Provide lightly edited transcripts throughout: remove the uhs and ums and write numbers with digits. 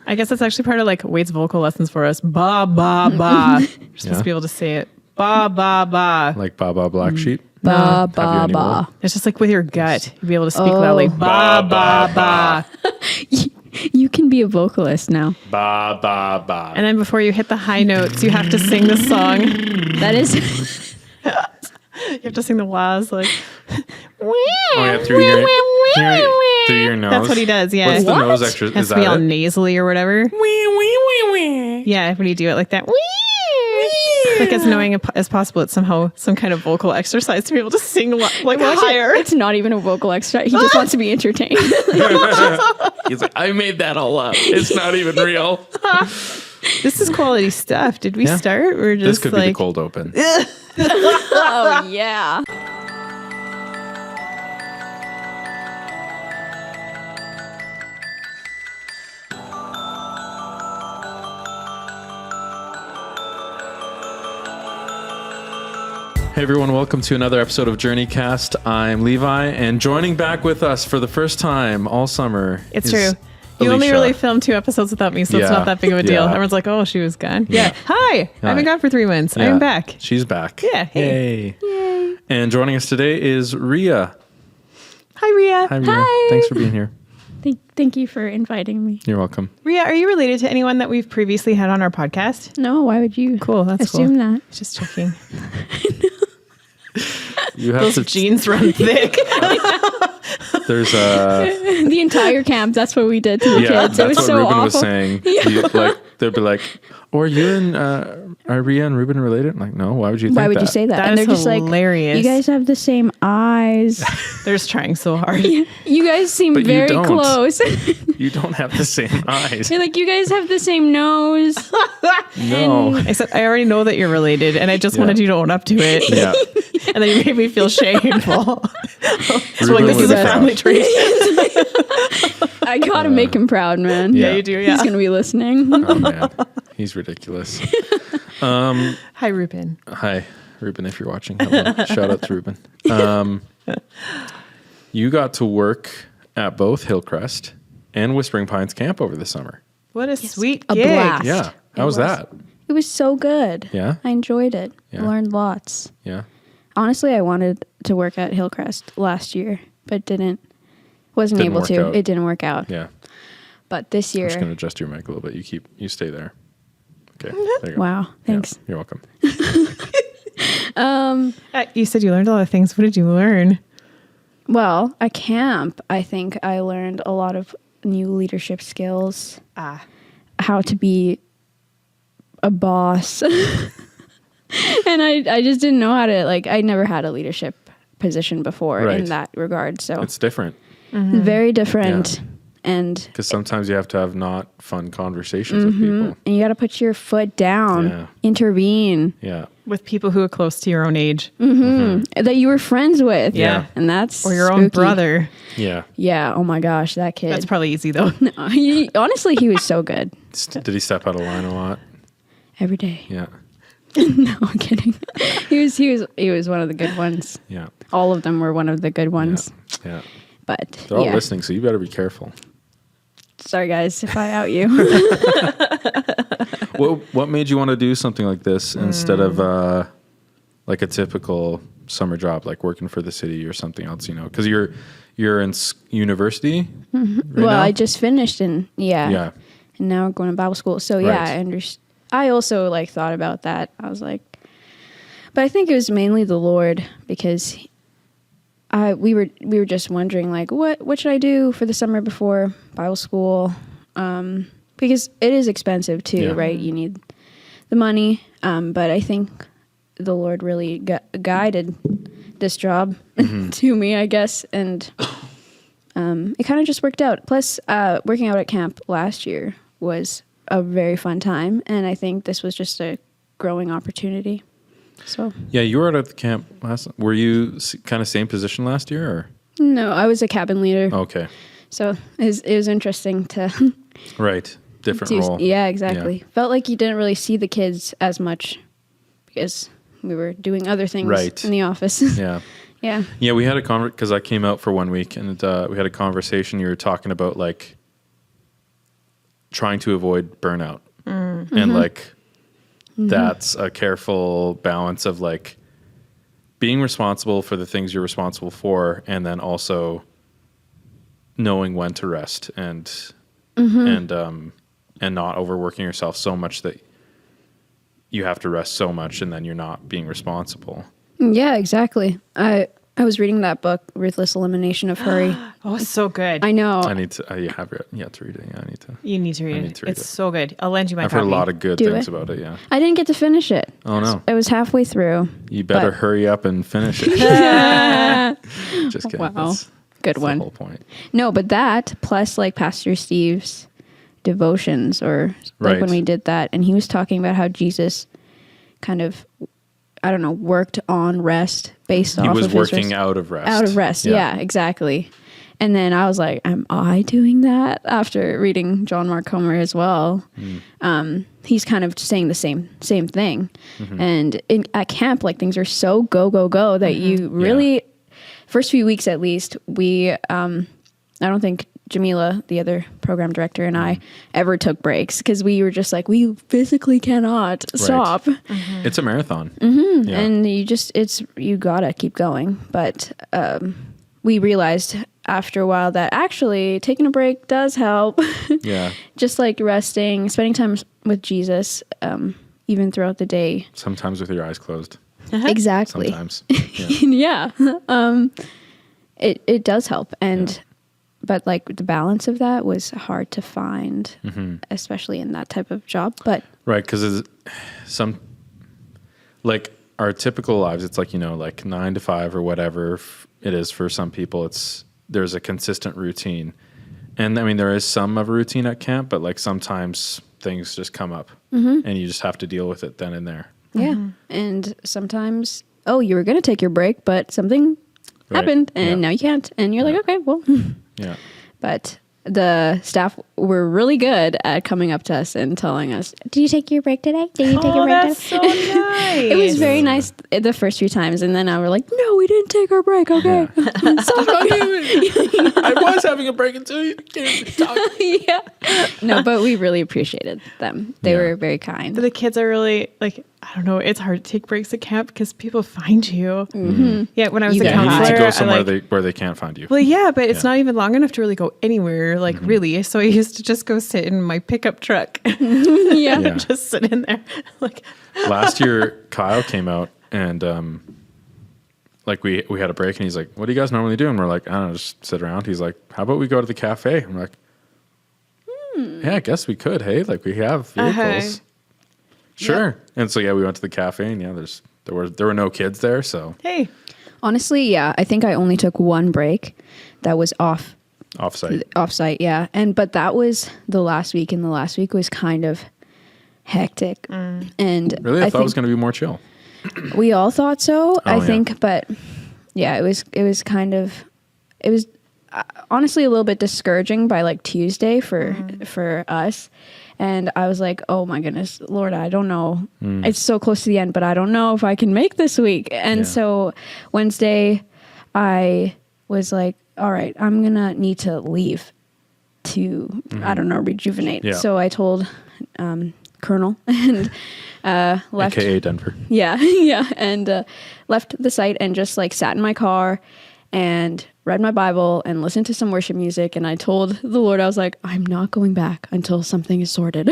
I guess that's actually part of like Wade's vocal lessons for us. Ba, ba, ba. You're supposed to be able to say it. Ba, ba, ba. Like ba ba black sheep. Ba, ba, ba. It's just like with your gut. You'd be able to speak loudly. Ba, ba, ba. You can be a vocalist now. Ba ba ba. And then before you hit the high notes, you have to sing the song. That is... You have to sing the wahs like... Oh yeah, through your nose. That's what he does, yeah. What's the nose extra? Has Is to be that all it? nasally or whatever. Yeah, when you do it like that. Like as knowing as possible, it's somehow some kind of vocal exercise to be able to sing like higher. It's not even a vocal extra. He just wants to be entertained. He's like, I made that all up. It's not even real. This is quality stuff. Did we start? Or just This could like... be the cold open. Oh, yeah. Hey everyone, welcome to another episode of JourneyCast. I'm Levi, and joining back with us for the first time all summer. It's true. You only really filmed 2 episodes without me, so it's not that big of a deal. Everyone's like, oh, she was gone. Yeah. Hi. I've been gone for 3 months. Yeah. I'm back. She's back. Yeah. Hey. Yay. And joining us today is Rhea. Hi, Rhea. Hi, Rhea. Hi. Thanks for being here. Thank you for inviting me. You're welcome. Rhea, are you related to anyone that we've previously had on our podcast? No, why would you assume that? Just checking. You have Those genes run thick. There's the entire camp. That's what we did to the kids. That's It was what so Ruben awful. was saying. They'd be like, "Oh, are you and are Rhea and Ruben related?" I'm like, no. Why would you? Why would you say that? That and is they're just hilarious. like, you guys have the same eyes. They're just trying so hard. You guys seem But you very don't. close. You don't have the same eyes. You're like, you guys have the same nose. No. Except I already know that you're related, and I just wanted you to own up to it. Yeah. And then you made me feel shameful. So Ruben like, this was is a proud. family trait. I gotta make him proud, man. Yeah. You do, yeah. He's gonna be listening. Oh man, he's ridiculous. Hi, Ruben. Hi, Ruben, if you're watching. Hello. Shout out to Ruben. You got to work at both Hillcrest and Whispering Pines Camp over the summer. What a sweet A gig. blast. Yeah. How was that? It was so good. Yeah? I enjoyed it. Yeah. I learned lots. Yeah. Honestly, I wanted to work at Hillcrest last year, but wasn't able work to. out. It didn't work out. Yeah. But this I'm year, just going to adjust your mic a little bit. You stay there. Okay. There you go. wow, thanks. Yeah, you're welcome. You said you learned a lot of things. What did you learn? Well, at camp, I think I learned a lot of new leadership skills, how to be a boss. And I just didn't know how to, I never had a leadership position before in that regard. So It's different. very different. Yeah. And Because sometimes you have to have not fun conversations with people. and you got to put your foot down, intervene, Yeah. With people who are close to your own age. that you were friends with. Yeah. And that's Or your own spooky. brother. Yeah. Yeah. Oh my gosh, that kid. That's probably easy, though. Honestly, he was so good Did he step out of line a lot? every day. Yeah. No, I'm kidding. He was one of the good ones. Yeah. All of them were one of the good ones. Yeah. But They're all listening, so you better be careful. Sorry guys if I out you. What made you want to do something like this instead of like a typical summer job, like working for the city or something else? Because you're in university. Right Well, now? I just finished and Yeah. and now I'm going to Bible school. So yeah, Right. I also thought about that. I was like, but I think it was mainly the Lord because we were just wondering what should I do for the summer before Bible school, because it is expensive too, right? You need the money, but I think the Lord really guided this job to me, I guess, and it kind of just worked out. Plus, working out at camp last year was a very fun time, and I think this was just a growing opportunity. So Yeah, you were at the camp last. Were you kind of same position last year, or? no, I was a cabin leader. Okay. So it was interesting to Right. Different role. Yeah, exactly. Felt like you didn't really see the kids as much because we were doing other things in the office. Yeah. Yeah. Yeah, we had a conversation because I came out for 1 week and we had a conversation. You were talking about trying to avoid burnout. And like, that's a careful balance of like being responsible for the things you're responsible for, and then also knowing when to rest and not overworking yourself so much that you have to rest so much and then you're not being responsible. Yeah, exactly. I was reading that book, Ruthless Elimination of Hurry. Oh, it's so good. I know. I need to. You have to read it. Yeah, I need to. You need to read it. It's so good. I'll lend you my I've copy. heard a lot of good things about it. Yeah. I didn't get to finish it. Oh no. I was halfway through. You better hurry up and finish it. Just kidding. Wow. That's Good one. the whole point. No, but that plus like Pastor Steve's devotions, or like Right. when we did that, and he was talking about how Jesus kind of, I don't know, worked on rest based off of He was his working rest. out of rest. Out of rest, yeah, exactly. And then I was like, am I doing that? After reading John Mark Comer as well, he's kind of saying the same thing. And at camp, like things are so go that you really, first few weeks at least, we, I don't think Jamila, the other program director, and I ever took breaks because we were just like, we physically cannot stop. It's a marathon. Yeah. And you gotta keep going. But we realized after a while that actually taking a break does help. Yeah. Just like resting, spending time with Jesus, even throughout the day. Sometimes with your eyes closed. Exactly. Sometimes. Yeah. It does help. And but like the balance of that was hard to find, especially in that type of job. But Right, because some, like our typical lives, it's like, like 9 to 5 or whatever it is for some people. There's a consistent routine. And I mean, there is some of a routine at camp, but like sometimes things just come up and you just have to deal with it then and there. yeah. And sometimes, you were going to take your break, but something happened and now you can't. And you're like, okay, well. Yeah. But the staff were really good at coming up to us and telling us, did you take your break today? Did you take your break that's so nice. It was very nice the first few times. And then we were like, no, we didn't take our break. Okay. I was having a break until you came to talk. Yeah. No, but we really appreciated them. They were very kind. But the kids are really like, I don't know, it's hard to take breaks at camp because people find you. Yeah, when I was You a get You counselor, need to go I somewhere where they can't find you. well, yeah, but it's not even long enough to really go anywhere, like really. So I used to just go sit in my pickup truck, Yeah. just sit in there, like. Last year, Kyle came out and like we had a break and he's like, what do you guys normally do? And we're like, I don't know, just sit around. He's like, how about we go to the cafe? I'm like, yeah, I guess we could. Hey, like we have vehicles. Sure. And so, we went to the cafe and there were no kids there. So Hey, Honestly, yeah. I think I only took one break that was off-site, yeah. But that was the last week, and the last week was kind of hectic. And really, I thought it was going to be more chill. We all thought so, I think, yeah. but yeah, it was honestly a little bit discouraging by like Tuesday for us. And I was like, oh my goodness, Lord, I don't know. It's so close to the end, but I don't know if I can make this week. And so Wednesday I was like, all right, I'm going to need to leave to, I don't know, rejuvenate. Yeah. So I told Colonel and left. AKA Denver. Yeah, yeah. And left the site and just like sat in my car and read my Bible and listened to some worship music. And I told the Lord, I was like, I'm not going back until something is sorted.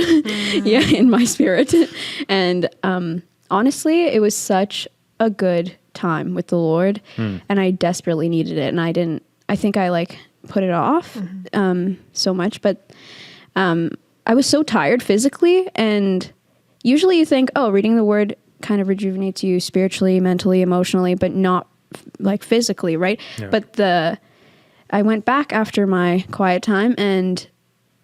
Yeah, in my spirit. And honestly, it was such a good time with the Lord. And I desperately needed it. And I think I like put it off so much. But I was so tired physically. And usually you think, oh, reading the word kind of rejuvenates you spiritually, mentally, emotionally, but not like physically, right? Yeah. But I went back after my quiet time, and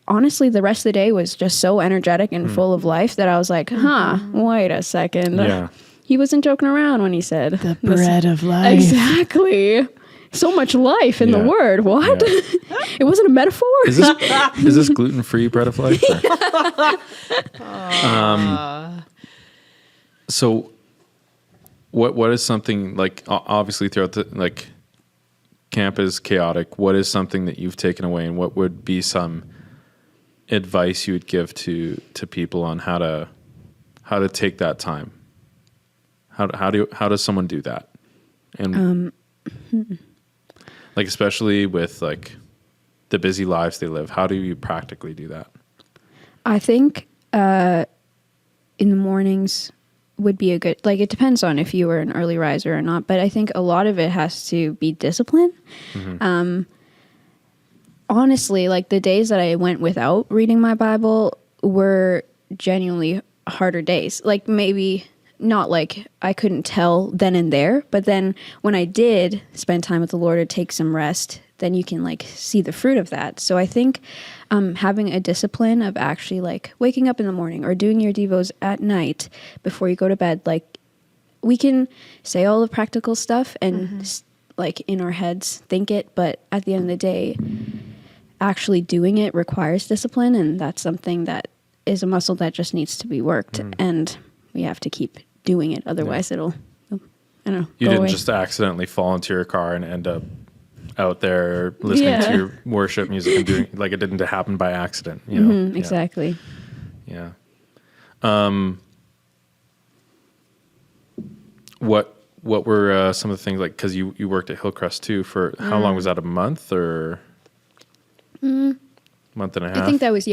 honestly, the rest of the day was just so energetic and full of life that I was like, wait a second. Yeah. He wasn't joking around when he said the bread of life. Exactly. So much life in the word. What? Yeah. It wasn't a metaphor. Is this gluten-free bread of life? So what is something, like, obviously throughout the, like, camp is chaotic. What is something that you've taken away, and what would be some advice you would give to people on how to take that time? How does someone do that? And like, especially with like the busy lives they live, how do you practically do that? I think in the mornings would be a good, like, it depends on if you were an early riser or not, but I think a lot of it has to be discipline. Honestly, like the days that I went without reading my Bible were genuinely harder days. Like, maybe not like I couldn't tell then and there, but then when I did spend time with the Lord or take some rest, then you can like see the fruit of that. So I think having a discipline of actually like waking up in the morning or doing your devos at night before you go to bed, like we can say all the practical stuff and like in our heads think it, but at the end of the day, actually doing it requires discipline, and that's something that is a muscle that just needs to be worked, and we have to keep doing it. Otherwise, it'll, I don't know. You didn't away. just accidentally fall into your car and end up out there listening to your worship music and doing like it didn't happen by accident. You know? Exactly. Yeah. What were some of the things, like, because you worked at Hillcrest too for how long was that? A month or month and a half? I think that was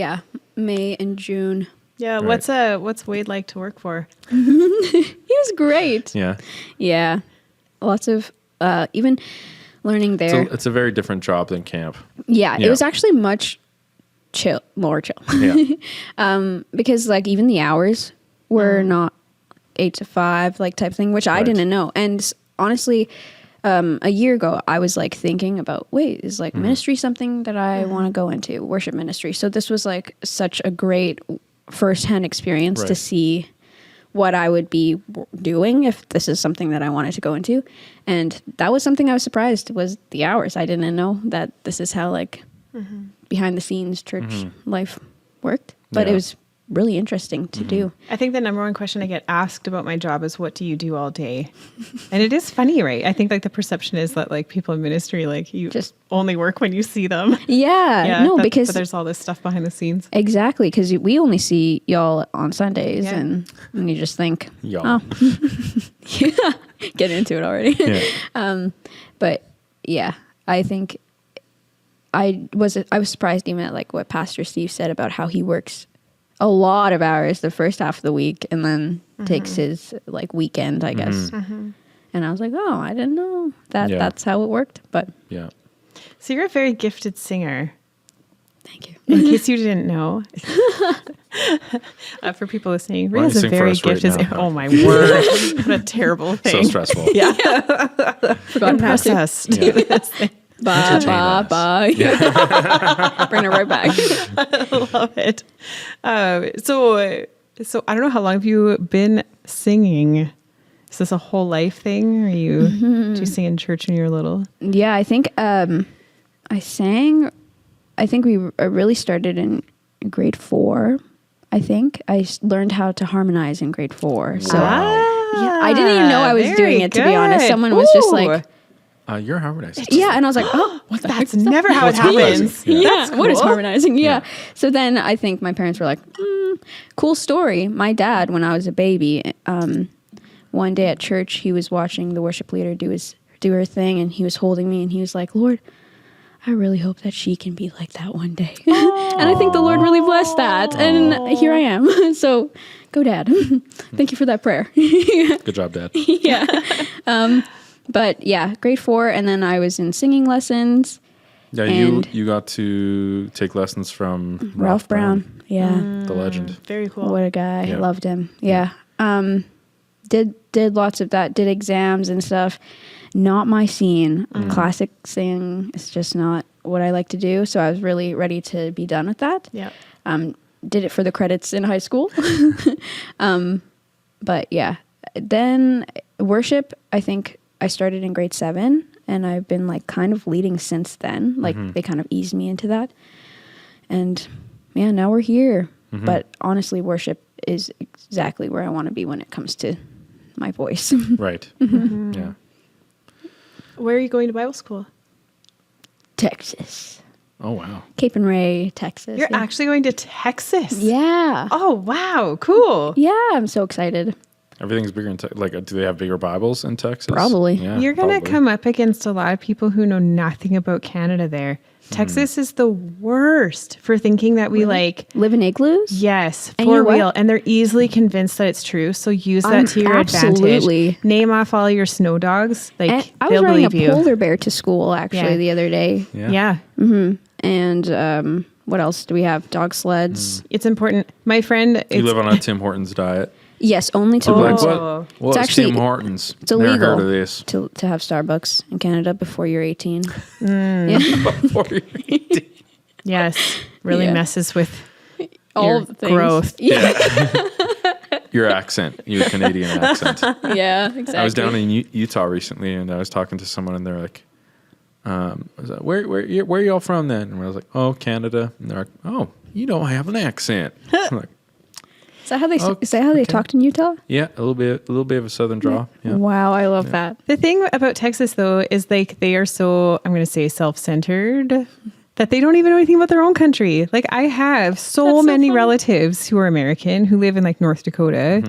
May and June. Yeah. Right. What's Wade like to work for? He was great. Yeah. Yeah. Lots of even learning there. It's a very different job than camp. Yeah, it was actually much more chill. Yeah. Because like even the hours were not 8 to 5 like type thing, which I didn't know. And honestly, a year ago, I was like thinking about, wait, is like ministry something that I want to go into, worship ministry? So this was like such a great firsthand experience to see what I would be doing if this is something that I wanted to go into. And that was something I was surprised was the hours. I didn't know that this is how like behind the scenes church life worked, but it was really interesting to do. I think the number one question I get asked about my job is, what do you do all day? And it is funny, right? I think like the perception is that like people in ministry, like you just only work when you see them. Because but there's all this stuff behind the scenes. Exactly, because we only see y'all on Sundays, and you just think, Y'all. get into it already. But yeah, I think I was surprised even at like what Pastor Steve said about how he works a lot of hours the first half of the week and then takes his like weekend, I guess. And I was like, oh, I didn't know that that's how it worked. But yeah. So you're a very gifted singer. Thank you. In case you didn't know, for people listening, Rhea is a very gifted singer. Oh my word. What a terrible thing. So stressful. Forgotten how Impress to. us. Do this thing. Bye. Bring it right back. I love it. So I don't know, how long have you been singing? Is this a whole life thing? Or do you sing in church when you were little? Yeah, I think I sang. I think we really started in grade 4. I think I learned how to harmonize in grade 4. So yeah, I didn't even know I was doing it, to be honest. Someone was just like, you're harmonizing. yeah, and I was like, oh, what the That's heck? never how it happens. Yeah, what is cool. harmonizing? Yeah. So then I think my parents were like, cool story. My dad, when I was a baby, one day at church, he was watching the worship leader do her thing, and he was holding me, and he was like, Lord, I really hope that she can be like that one day. And I think the Lord really blessed that. And here I am. So go, Dad. Thank you for that prayer. Good job, Dad. Yeah. But yeah, grade 4. And then I was in singing lessons. Yeah, you got to take lessons from Ralph Brown. Yeah. The legend. Very cool. What a guy. Yeah. Loved him. Yeah. Did lots of that, did exams and stuff. Not my scene. Classic singing is just not what I like to do. So I was really ready to be done with that. Yeah. Did it for the credits in high school. But yeah, then worship, I think I started in grade 7, and I've been like kind of leading since then. Like they kind of eased me into that. And yeah, now we're here. But honestly, worship is exactly where I want to be when it comes to my voice. Right. Yeah. Where are you going to Bible school? Texas. Oh, wow. Cape and Ray, Texas. You're yeah. actually going to Texas? Yeah. Oh, wow. Cool. Yeah, I'm so excited. Everything's bigger in Texas. Like, do they have bigger Bibles in Texas? Probably. Yeah, You're going to probably. come up against a lot of people who know nothing about Canada there. Texas is the worst for thinking that we like, Live in igloos? yes, And for you know what? real. And they're easily convinced that it's true. So use that I'm to your absolutely- advantage. Name off all your snow dogs. Like, And I was they'll riding a believe you. polar bear to school actually Yeah. the other day. Yeah. And what else do we have? Dog sleds. It's important. My friend, You live on a Tim Hortons diet. Yes, only to People are Oh. like, what? What's actually- Tim Hortons? it's Never illegal heard of this. to have Starbucks in Canada before you're 18. Before you're 18. yes, really Yeah. messes with All your of the things. growth. Your accent, your Canadian accent. Yeah, exactly. I was down in Utah recently, and I was talking to someone, and they're like, I was like, where y'all from then? And I was like, oh, Canada. And they're like, oh, you don't have an accent. I'm like, Is that how they Oh, is that how they okay. talked in Utah? yeah, a little bit of a southern draw. Yeah. Wow, I love that. The thing about Texas, though, is like they are so, I'm going to say, self-centered that they don't even know anything about their own country. Like I have so That's so many funny. relatives who are American who live in like North Dakota.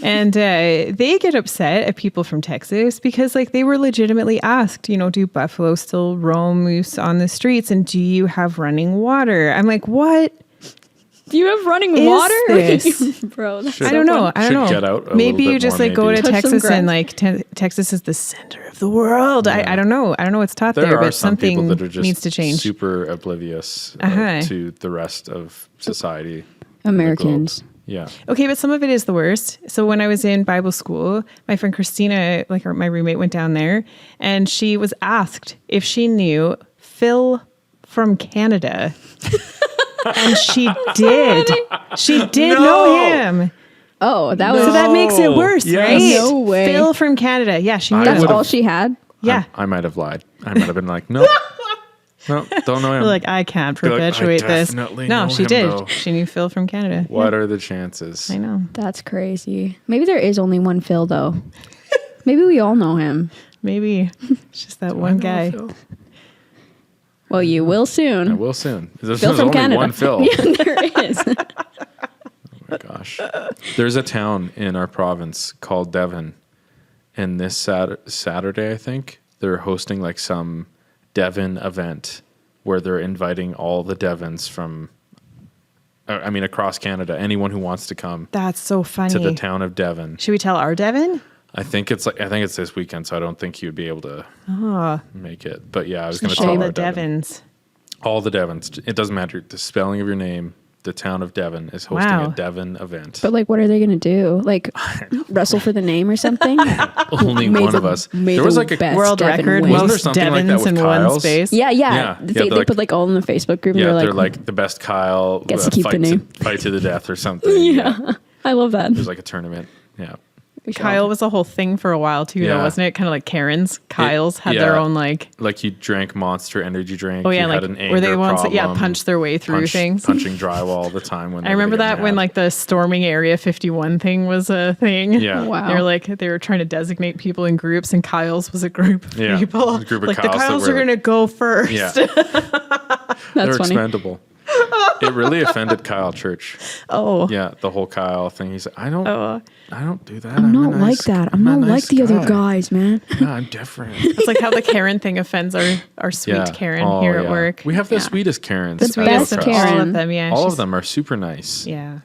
And they get upset at people from Texas because like they were legitimately asked, you know, do buffalo still roam loose on the streets and do you have running water? I'm like, what? Do you have running Is water? this? Bro, that's Should- I don't know. I don't Should know. get out a Maybe little you bit just more, like go maybe. to Touch some Texas grass. and like Texas is the center of the world. Yeah. I don't know. I don't know what's taught There there, are but some people something that are just needs to change. super oblivious Uh-huh. to the rest of society. in the Americans. globe. Yeah. Okay, but some of it is the worst. So when I was in Bible school, my friend Christina, like my roommate, went down there, and she was asked if she knew Phil from Canada, and she did. She did No. know him. Oh, that was So that makes it No. worse, Yes. right? No way. Phil from Canada. Yeah, she knew I him. that's would've- all she had. Yeah. I might have lied. I might have been like, no, no, don't know him. You're like, I can't Be like, I perpetuate this. definitely No, know she him, did. though. She knew Phil from Canada. What are the chances? I know. That's crazy. Maybe there is only one Phil though. Maybe we all know him. Maybe it's just that one guy. Well, you will I soon. will soon. There's Phil from only Canada. one Phil. Yeah, there is. Oh my gosh. There's a town in our province called Devon, and this Saturday, I think, they're hosting like some Devon event where they're inviting all the Devons from, across Canada, anyone who wants to come That's so funny. to the town of Devon. Should we tell our Devon? I think it's this weekend, so I don't think you'd be able to make it. But yeah, I was going to All tell the our Devon. Devons. All the Devons. It doesn't matter. The spelling of your name. The town of Devon is hosting Wow. a Devon event. But like, what are they gonna do? Like, wrestle for the name or something? Only May one the- of us. may There was the like a best World Devon record, win. Wasn't there most something like that Devons with in one Kyle's? space. Yeah. Yeah, They they're like- put like all in the Facebook group. Yeah, and they're like the best Kyle Gets to keep the fight, name. fight to the death or something. yeah. I love that. There's like a tournament. Yeah. Kyle was a whole thing for a while too, Yeah. though, wasn't it? Kind of like Karen's. Kyle's had their yeah. own like. Like you drank Monster Energy drink. Oh yeah, you like had an were they anger the ones that problem, punch their way through things? punching drywall all the time. When I remember they get that when mad. like the storming Area 51 thing was a thing. Yeah. Wow. They were trying to designate people in groups, and Kyle's was a group of Yeah, people. a group of like Kyles the that Kyles were- are gonna go first. Yeah, That's they're funny. expendable. It really offended Kyle Church. Oh. Yeah, the whole Kyle thing. He's like, I don't do that. I'm a not nice- like that. I'm not a like nice the other guy. guys, man. Yeah, I'm different. It's like how the Karen thing offends our sweet Yeah. Karen Oh, here at yeah. work. We have the sweetest Karens. The at best Hillcrest. Karen. All of them, yeah. All she's- of them are super nice. Yeah.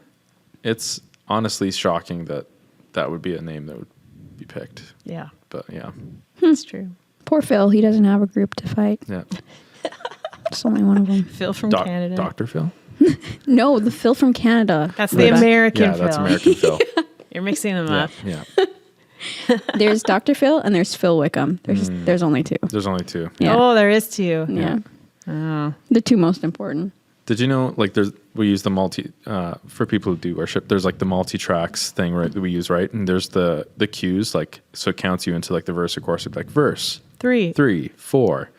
It's honestly shocking that would be a name that would be picked. Yeah. But yeah, That's true. Poor Phil. He doesn't have a group to fight. yeah. It's only one of them. Phil from Canada. Dr. Phil. No, the Phil from Canada. That's the American Yeah, Phil. that's American Phil. You're mixing them Yeah, up. yeah. There's Dr. Phil and there's Phil Wickham. There's only two. There's only two. Yeah. Oh, there is two. Yeah. Oh. The two most important. Did you know, like, we use the for people who do worship, there's like the multi-tracks thing, right, that we use, right? And there's the cues, like, so it counts you into like the verse or chorus, like verse, 3. 3, 4.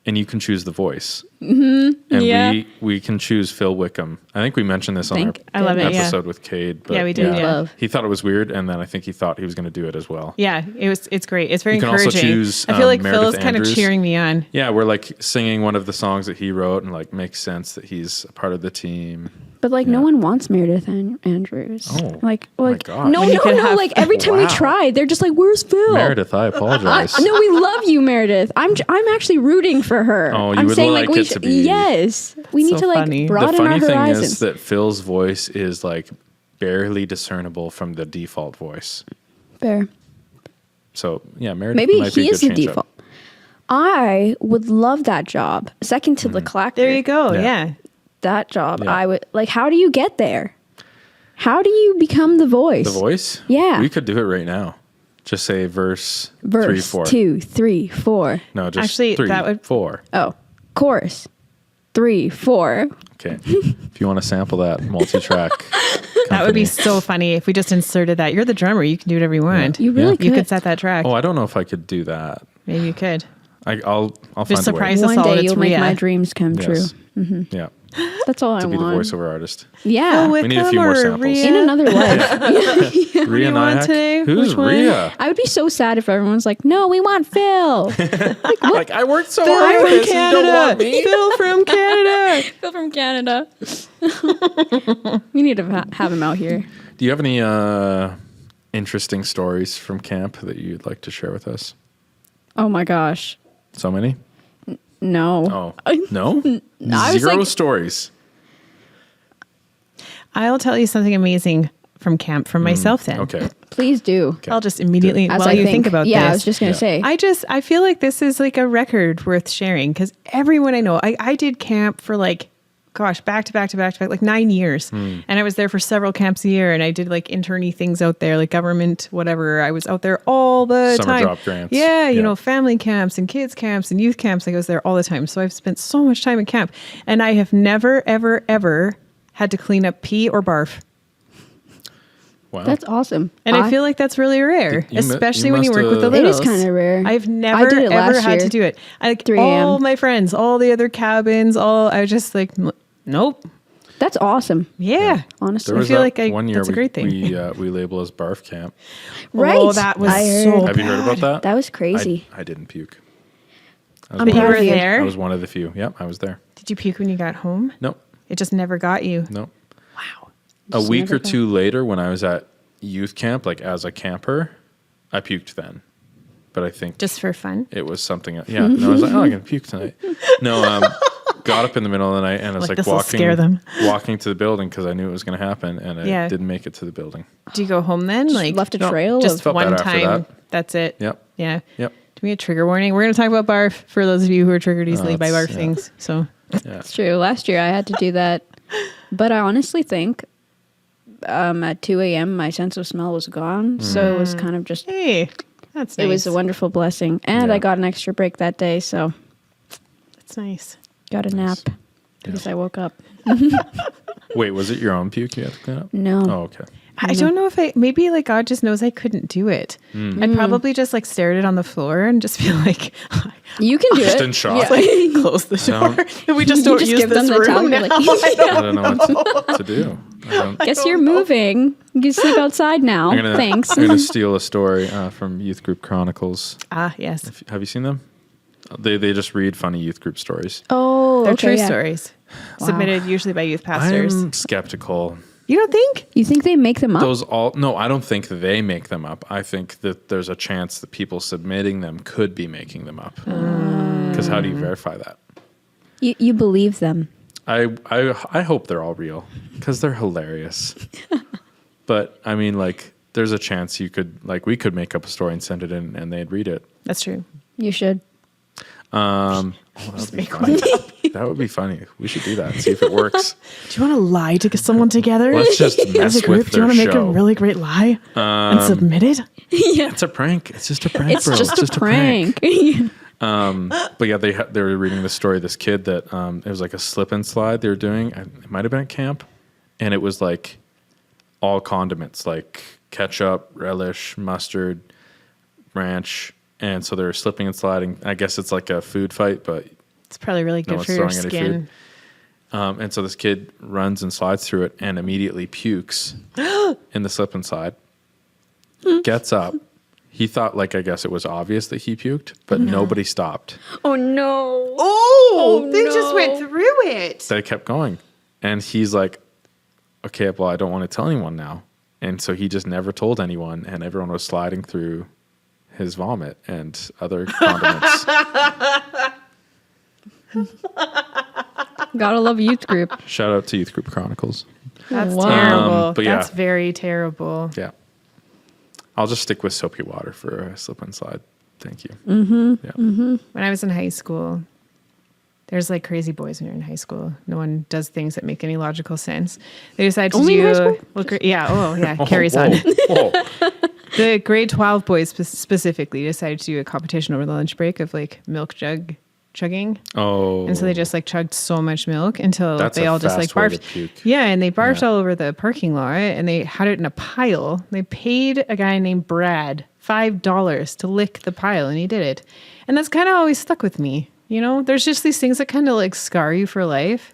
and you can choose the voice. Mm-hmm. And Yeah. we can choose Phil Wickham. I think we mentioned this on I love our it, yeah. episode with Cade. But Yeah, we did, yeah. Love. He thought it was weird, and then I think he thought he was going to do it as well. Yeah, it's great. It's very You can also encouraging. choose, I feel like Meredith Phil's kind of Andrews. cheering me on. Yeah, we're like singing one of the songs that he wrote, and like makes sense that he's a part of the team. But like no one wants Meredith Andrews. Oh, like my God. no, When you could have- like every time we Wow. try, they're just like, "Where's Phil?" Meredith, I apologize. No, we love you, Meredith. I'm actually rooting for her. Oh, you I'm would saying like we it to be- yes, we need So to like funny. The broaden funny our thing horizons. is that Phil's voice is like barely discernible from the default voice. Fair. So yeah, Meredith Maybe might be a he is good the change default. up. I would love that job. Second to Mm. the Clacker. There you go. Yeah. Yeah. That job. Yeah. I would like. How do you get there? How do you become the voice? The voice? Yeah. We could do it right now. Just say verse 3, Verse 4. 2, 3, 4. No, just Actually, 3, that would- 4. Oh, chorus. 3, 4. Okay. If you want to sample that multi-track, That would be company. so funny if we just inserted that. You're the drummer. You can do whatever you want. You really You could. could set that track. Oh, I don't know if I could do that. Maybe you could. I'll find Just a way. surprise us One all. day It's you'll make Rhea. my dreams come Yes. true. Yeah. That's all I To be the want. voiceover artist. Yeah. Phil We need a few Wickham more or samples. Rhea? In another life. Rhea you want Nayak? today? Who's Which one? Rhea? I would be so sad if everyone's like, "No, we want Phil." Like, I worked so Phil hard for from this and you don't want Canada. me? Phil from Canada. Phil from Canada. We need to have him out here. Do you have any interesting stories from camp that you'd like to share with us? Oh my gosh. So many? No. Oh, no? I was Zero like- stories. I'll tell you something amazing from camp from myself then. Okay. Please do. Okay. I'll just immediately, As while I you think about yeah, this. I was just going to say. I feel like this is like a record worth sharing because everyone I know, I did camp for like, gosh, back to back, like 9 years. And I was there for several camps a year and I did like interny things out there, like government, whatever. I was out there all the Summer time. drop grants. Yeah, you Yeah. know, family camps and kids camps and youth camps. Like I was there all the time. So I've spent so much time in camp and I have never, ever, ever had to clean up pee or barf. Wow. That's awesome. And I feel like that's really rare, You mu- especially you when you must work with the have- It littles. is kinda rare. I've I never did it ever last had year, to do it. Like 3 all a.m. my friends, all the other cabins, I was just like, nope. that's awesome. Yeah. Honestly. There was feel that like one year that's a great thing. we label as barf camp. Right. Oh, that was I heard. so Have you heard about that? That was crazy. I didn't puke. I I'm But you proud were of you. there. I was one of the few. Yep, I was there. Did you puke when you got home? Nope. It just never got you. Nope. Wow. A Just week never or got- two later, when I was at youth camp, like as a camper, I puked then. But I think Just for fun. it was something. Yeah. No, I was like, oh, I'm gonna puke tonight. No. Got up in the middle of the night and I was Like, like this'll scare them. walking to the building because I knew it was going to happen, and I Yeah. didn't make it to the building. Do you go home then? Like left a No, trail just of felt one bad after time. that. That's it. Yep. Yeah. Yep. Do we get trigger warning? We're going to talk about barf for those of you who are triggered easily by it's- barf yeah. things. So Yeah. It's true. Last year I had to do that. But I honestly think at 2 a.m. my sense of smell was gone. So it was kind of just, hey, that's nice. it was a wonderful blessing. And Yeah. I got an extra break that day. So That's nice. got a nap because I woke up. Wait, was it your own puke you had to clean up? No. Oh, okay. I don't know if maybe like God just knows I couldn't do it. I'd probably just like stare at it on the floor and just feel like, You can do Just it. in shock. like close the door. We just You don't just use give them this the towel room and now. be like, I don't know what to do. Guess you're moving. You can sleep outside now. Thanks. I'm gonna steal a story from Youth Group Chronicles. Ah, yes. Have you seen them? They just read funny youth group stories. Oh, They're okay, true yeah. stories. Submitted usually by youth pastors. I'm skeptical. You don't think? You think they make them up? No, I don't think they make them up. I think that there's a chance that people submitting them could be making them up. Because how do you verify that? You believe them. I hope they're all real because they're hilarious. But I mean, like, there's a chance we could make up a story and send it in, and they'd read it. That's true. You should. That would be funny. That would be funny. We should do that and see if it works. Do you want to lie to get someone together? Let's just As mess a group, with do you their want to make a show. really great lie and submit it? Yeah. It's a prank. It's just a prank, It's bro. just It's a prank. But yeah, they were reading the story of this kid that it was like a slip and slide they were doing. It might have been at camp, and it was like all condiments, like ketchup, relish, mustard, ranch, and so they were slipping and sliding. I guess it's like a food fight, but It's probably really No good one's for your throwing any skin. food. And so this kid runs and slides through it and immediately pukes in the slip and slide. Gets up. He thought, like, I guess it was obvious that he puked, but nobody stopped. Oh no. Oh, they no. just went through it. They kept going. And he's like, okay, well, I don't want to tell anyone now. And so he just never told anyone, and everyone was sliding through his vomit and other condiments. Gotta love a youth group. Shout out to Youth Group Chronicles. That's Wow. terrible. But yeah. That's very terrible. Yeah. I'll just stick with soapy water for a slip and slide. Thank you. Yeah. When I was in high school, there's like crazy boys when you're in high school. No one does things that make any logical sense. They decided to Only in high do school? carries on. Whoa. The grade 12 boys specifically decided to do a competition over the lunch break of like milk chugging. Oh. And so they just like chugged so much milk until That's they a all just like fast way to barfed. puke. Yeah, and they barfed Yeah. all over the parking lot and they had it in a pile. They paid a guy named Brad $5 to lick the pile and he did it. And that's kind of always stuck with me. You know, there's just these things that kind of like scar you for life.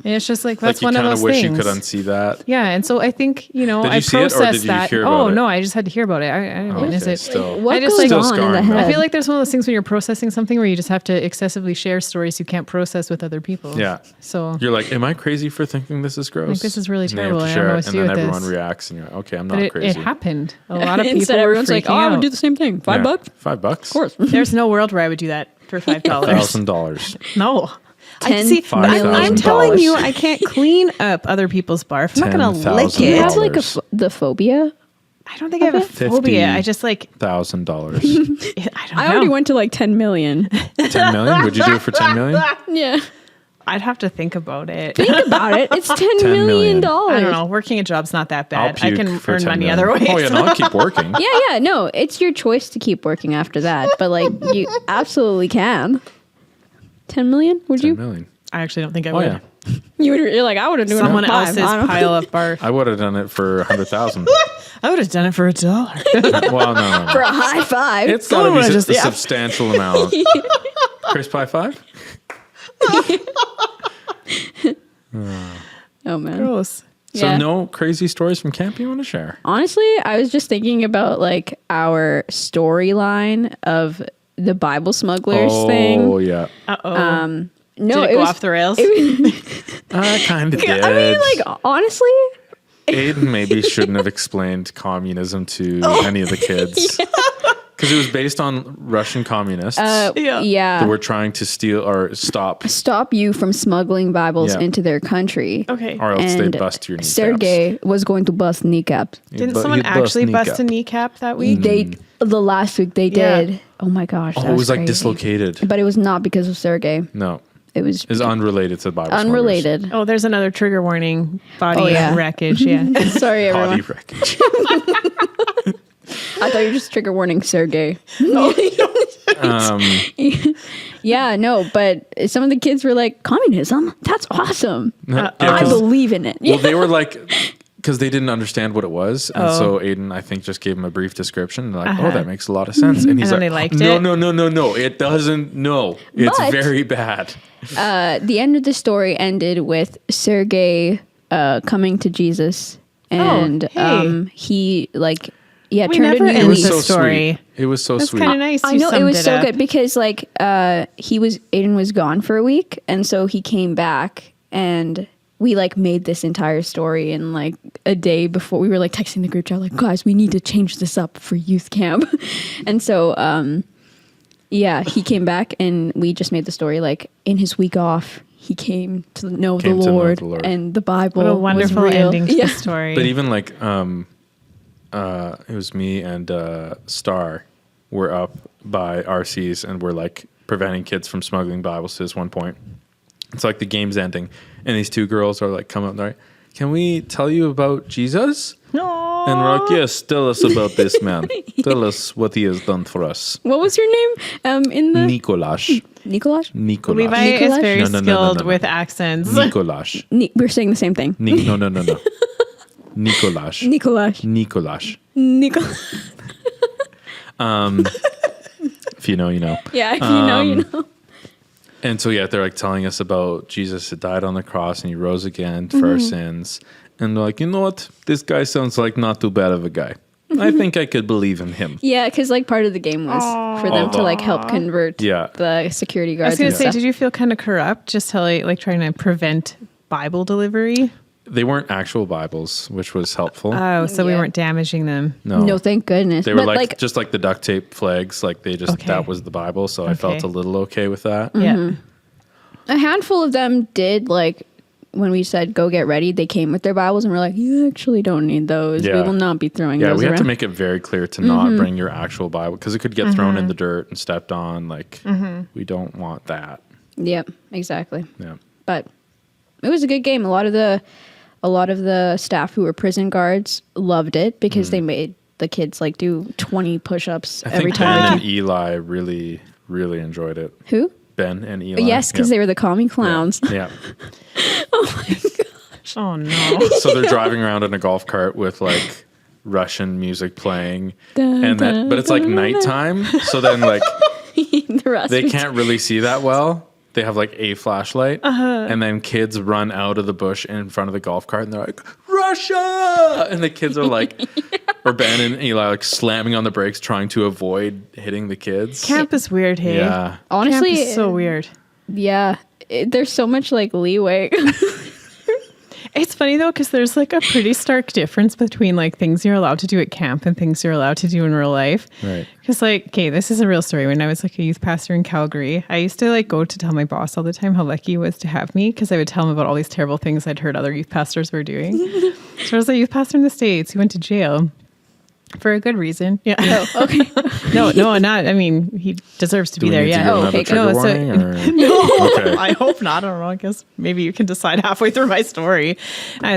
And it's just like, that's like one you of kind those of wish things. you could unsee that. Yeah, and so I think, you know, Did I you see it or processed did you that. hear about Oh, it? no, I just had to hear about it. I didn't witness Okay, it. still. What I just, goes like, Still on in the scarring, though. head? I feel like there's one of those things when you're processing something where you just have to excessively share stories you can't process with other people. Yeah. So You're like, am I crazy for thinking this is gross? Like, this is really And they have terrible. to I don't share know it, what to and do then with everyone this. reacts, and you're like, okay, I'm but not it crazy. happened. A lot of people Instead, were everyone's like, freaking "Oh, I would out. do the same thing. $5 bucks, $5. of course." There's no world where I would do that for $5. $1,000. No. I Ten- see. I'm $5,000. telling you, I can't clean up other people's barf. I'm not going to lick Do you it. have like $10,000. the phobia? I don't think I have a phobia. I just like, $1,000. I don't know. I already went to like 10 million. 10 million? Would you do it for 10 million? Yeah. I'd have to think about it. Think about it. It's $10 million. million. I don't know. Working a job's not that I'll bad. I puke can for earn 10 money million. other ways. Oh, yeah, no, I'll keep working. Yeah, no, it's your choice to keep working after that, but like you absolutely can. 10 million? Would 10 you? million. I actually don't think I Oh, would. yeah. You're like, I would have done Someone it for else's $5. I don't- pile of barf. I would have done it for 100,000. I would have done it for $1. Well, no. For a high five. It's got to be would've just- a yeah. substantial amount. Chris Pie 5? Oh man. Gross. So Yeah. no crazy stories from camp you want to share? Honestly, I was just thinking about like our storyline of the Bible smugglers thing. Oh, yeah. Uh-oh. No, Did it go off the rails? I kind of did. I mean, like honestly, Aiden maybe shouldn't have explained communism to any of the kids. Because it was based on Russian communists yeah. that were trying to steal or stop, Stop you from smuggling Bibles Yeah. into their country. Okay. or else they And bust your kneecaps. Sergey was going to bust kneecaps. Didn't But someone he bust actually bust a kneecap. kneecap that week? The last week they Yeah. did. Oh my gosh. Oh, that it was like crazy. dislocated. But it was not because of Sergey. No, It was it's unrelated to the Bible. unrelated. Oh, there's another trigger warning. Body Oh, yeah. wreckage. Yeah. Sorry, everyone. Body wreckage. I thought you were just trigger warning Sergey. Yeah, no, but some of the kids were like, communism? That's awesome. Yeah, I 'cause- believe in it. well, they were like, because they didn't understand what it was, and Oh. so Aiden, I think, just gave him a brief description. And they're like, oh, that makes a lot of sense. And he's then like, they liked no, it? no, it doesn't. No, it's But- very bad. The end of the story ended with Sergey coming to Jesus, and hey. he like yeah We turned never a ended new It was the leaf. so story. sweet. It was so That's sweet. kind of nice. I You know it summed was so up. good because like Aiden was gone for a week, and so he came back, and we like made this entire story in like a day before. We were like texting the group chat like, guys, we need to change this up for youth camp. And so yeah, he came back, and we just made the story like in his week off he came to know, the, Lord, and the Bible. What a wonderful was real. ending to Yeah. the story. But even like, it was me and Star were up by RCs, and we're like preventing kids from smuggling Bibles to this one point. It's like the game's ending, and these two girls are like, come up, they're like, can we tell you about Jesus? no. And we're like, yes, tell us about this man. Tell us what he has done for us. What was your name in the Nicolás. Nicolás? Nicolás. Levi is Nicolás? very No, no, no, skilled no, no. with accents. Nicolás. We're saying the same thing. No. Nicolás. Nicolás. Nicolás. Nicolás. If you know, you know. Yeah, if you know, you know. And so, yeah, they're like telling us about Jesus had died on the cross and he rose again for our sins. And they're like, you know what? This guy sounds like not too bad of a guy. I think I could believe in him. Yeah, because like part of the game was for them to like help convert the security I guards. was going and to say, stuff. did you feel kind of corrupt just to like trying to prevent Bible delivery? They weren't actual Bibles, which was helpful. Oh, so we Yeah. weren't damaging them. No, thank goodness. They were But, like just like the duct tape flags. Like they just, Okay. that was the Bible. So I felt Okay. a little okay with that. Yeah. a handful of them did like when we said go get ready, they came with their Bibles and we're like, you actually don't need those. Yeah. We will not be throwing Yeah, those we have around. to make it very clear to not bring your actual Bible because it could get thrown in the dirt and stepped on. Like we don't want that. Yep, exactly. Yeah. But it was a good game. A lot of the staff who were prison guards loved it because they made the kids like do 20 push-ups I every think time. Ben and Eli really, really enjoyed it. Who? Ben and Eli. Yes, because they were the calming clowns. Yeah. Oh, no. So they're driving around in a golf cart with like Russian music playing, and then but it's like nighttime, so then like The rest they of can't really see that well. They have like a flashlight, and then kids run out of the bush in front of the golf cart, and they're like, Russia! And the kids are like, or Ben and Eli like slamming on the brakes, trying to avoid hitting the kids. Camp is weird, hey? Yeah. honestly, Camp is so weird. yeah, there's so much like leeway. It's funny though, because there's like a pretty stark difference between like things you're allowed to do at camp and things you're allowed to do in real life. Right. Because like, okay, this is a real story. When I was like a youth pastor in Calgary, I used to like go to tell my boss all the time how lucky he was to have me because I would tell him about all these terrible things I'd heard other youth pastors were doing. So I was a youth pastor in the States. He went to jail for a good reason. Yeah. Oh, okay. No, not. I mean, he deserves to Do be we there. need to Yeah. give Oh, another okay, trigger no, so- warning? Or? No, Okay. I hope not. I don't know. I guess maybe you can decide halfway through my story.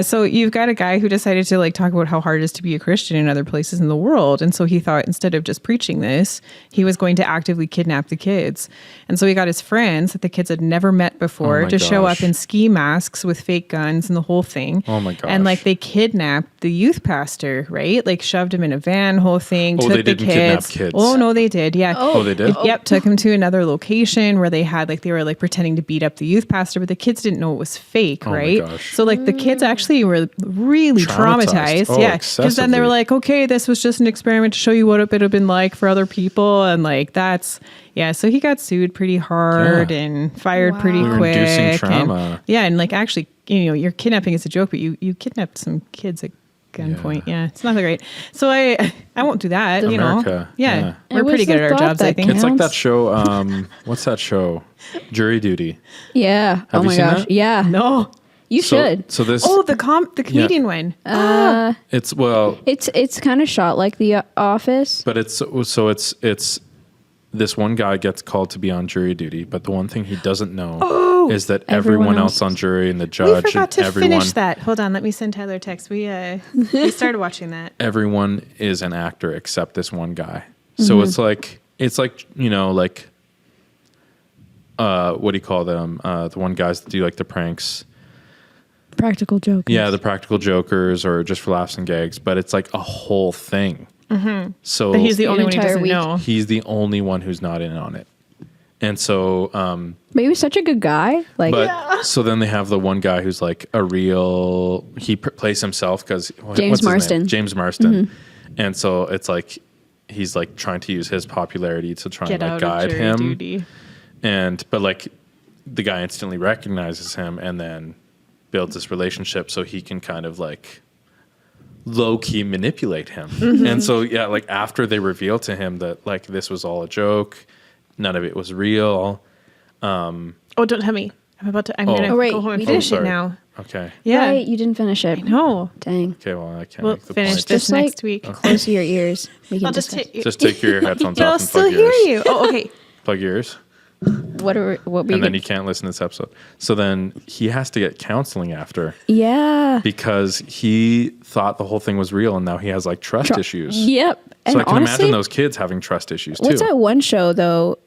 So you've got a guy who decided to like talk about how hard it is to be a Christian in other places in the world. And so he thought instead of just preaching this, he was going to actively kidnap the kids. And so he got his friends that the kids had never met before Oh my to show gosh. up in ski masks with fake guns and the whole thing. Oh my gosh. And like they kidnapped the youth pastor, right? Like shoved him in a van, whole thing. Oh, took they the didn't kidnap kids. Oh no, they did. Yeah. Oh, they did? Yep, took him to another location where they had like they were like pretending to beat up the youth pastor, but the kids didn't know it was fake, Oh my right? gosh. So like the kids actually were really Traumatized. traumatized. Oh, Yeah, because then they were excessively. like, okay, this was just an experiment to show you what it would have been like for other people, and like that's yeah. So he got sued pretty hard Yeah. and fired Wow. pretty We're quick. inducing and- trauma. yeah, and like actually, you know, your kidnapping is a joke, but you kidnapped some kids at gunpoint. Yeah, it's not that great. So I won't do that. You know, America, yeah, yeah. we're It was pretty good the at our thought jobs. I that think It's like that Counts. show. What's that show? Jury Duty. Yeah. Have oh you my seen gosh. that? Yeah. no. You should. So this. Oh, the comedian one. It's well, It's kind of shot like The Office. but it's this one guy gets called to be on jury duty, but the one thing he doesn't know is that everyone Everyone else else. on jury and the We judge forgot and to everyone finish that. Hold on, let me send Tyler a text. We started watching that. everyone is an actor except this one guy. So it's like you know like what do you call them? The one guys that do like the pranks. Practical joke. Yeah, the practical jokers or just for laughs and gags, but it's like a whole thing. So But he's the An only one who entire doesn't week. know. he's the only one who's not in on it. And so But he was such a good guy. Like, but so then they have the one guy who's like a real he plays himself because James Marsden. James Marsden. And so it's like he's like trying to use his popularity to try Get and like out guide of jury him. duty. But like the guy instantly recognizes him and then builds this relationship so he can kind of like low key manipulate him. And so yeah, like after they reveal to him that like this was all a joke, none of it was real. Oh, don't tell me. I'm gonna Oh, right, go home and we finish it sorry. now. Okay. Yeah. right, you didn't finish it. No. Dang. Okay, well I can't We'll make the finish point. this Just next like week. close your ears. We can I'll just discuss. take Just take your headphones But off I'll and still plug hear yours. you. Oh, okay. Plug yours. What we And then you can't listen to this episode. So then he has to get counseling after Yeah. because he thought the whole thing was real and now he has like trust issues. Yep. So And I can honestly, imagine those kids having trust issues too. what's that one show though?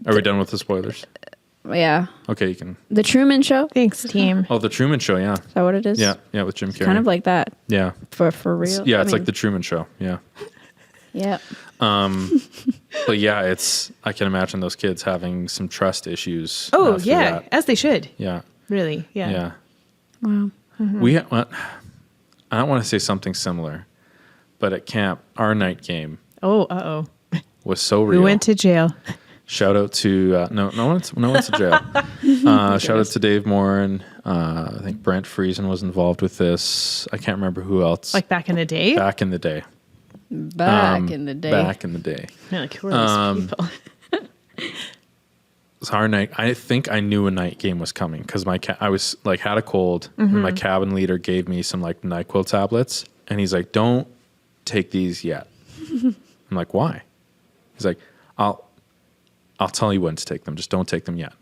Are we done with the spoilers? Yeah. Okay, you can. The Truman Show? Is Thanks, team. Oh, the Truman Show, yeah. that what it is? Yeah, with Jim Carrey. Kind of like that yeah. for real. Yeah, I it's like mean, the Truman Show. Yeah. Yep. But yeah, I can imagine those kids having some trust issues. Oh, after yeah, that. as they should. Yeah. Really, yeah. Yeah. Wow. I don't want to say something similar, but at camp, our night game Oh, uh-oh. was so real. We went to jail. Shout out to no one's to jail. Shout out to Dave Moore and I think Brent Friesen was involved with this. I can't remember who else. Like back in the day? Back in the day. Back in the day. Back in the day. Yeah, like, who are these people? So our night, I think I knew a night game was coming because I was like had a cold and my cabin leader gave me some like NyQuil tablets and he's like, don't take these yet. I'm like, why? He's like, I'll tell you when to take them. Just don't take them yet.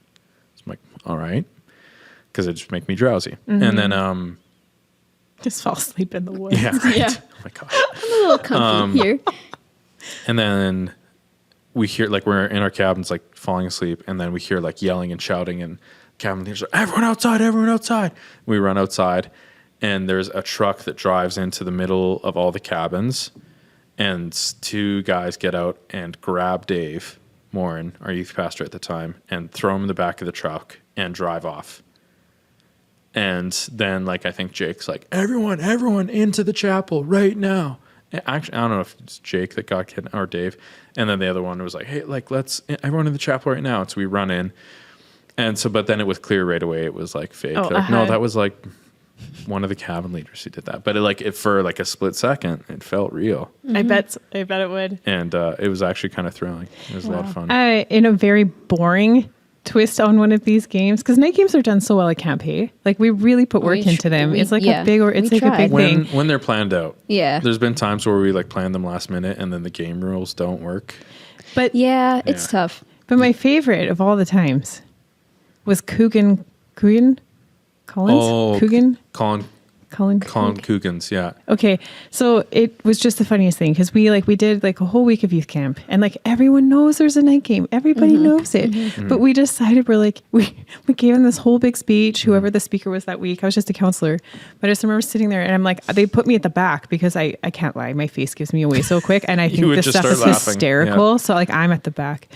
So I'm like, all right. Because it just make me drowsy. And then, Just fall asleep in the woods. yeah, right. Yeah. Oh my God. I'm a little comfy here. And then we hear like we're in our cabins like falling asleep, and then we hear like yelling and shouting, and cabin leaders are everyone outside, everyone outside. We run outside, and there's a truck that drives into the middle of all the cabins, and two guys get out and grab Dave Morin, our youth pastor at the time, and throw him in the back of the truck and drive off. And then like I think Jake's like everyone into the chapel right now. Actually, I don't know if it's Jake that got kidnapped or Dave. And then the other one was like, hey, like, let's everyone in the chapel right now. And so we run in. And so, but then it was clear right away it was like fake. Oh, Like, no, that was like one of the cabin leaders who did that. But it for like a split second, it felt real. I bet it would. And it was actually kind of thrilling. It was a lot of fun. In a very boring twist on one of these games, because night games are done so well at Camp Hay. Like we really put work into them. It's like a big, it's like a big thing. When they're planned out. Yeah. There's been times where we like plan them last minute and then the game rules don't work. But Yeah, it's tough. But my favorite of all the times was Coogan Collins? Oh, Coogan? Colin Coogans, yeah. Okay, so it was just the funniest thing because we did like a whole week of youth camp and like everyone knows there's a night game. Everybody knows it. But we decided we gave them this whole big speech, whoever the speaker was that week. I was just a counselor. But I just remember sitting there and I'm like, they put me at the back because I can't lie. My face gives me away so quick. And I think this stuff is hysterical. Yeah. So like I'm at the back.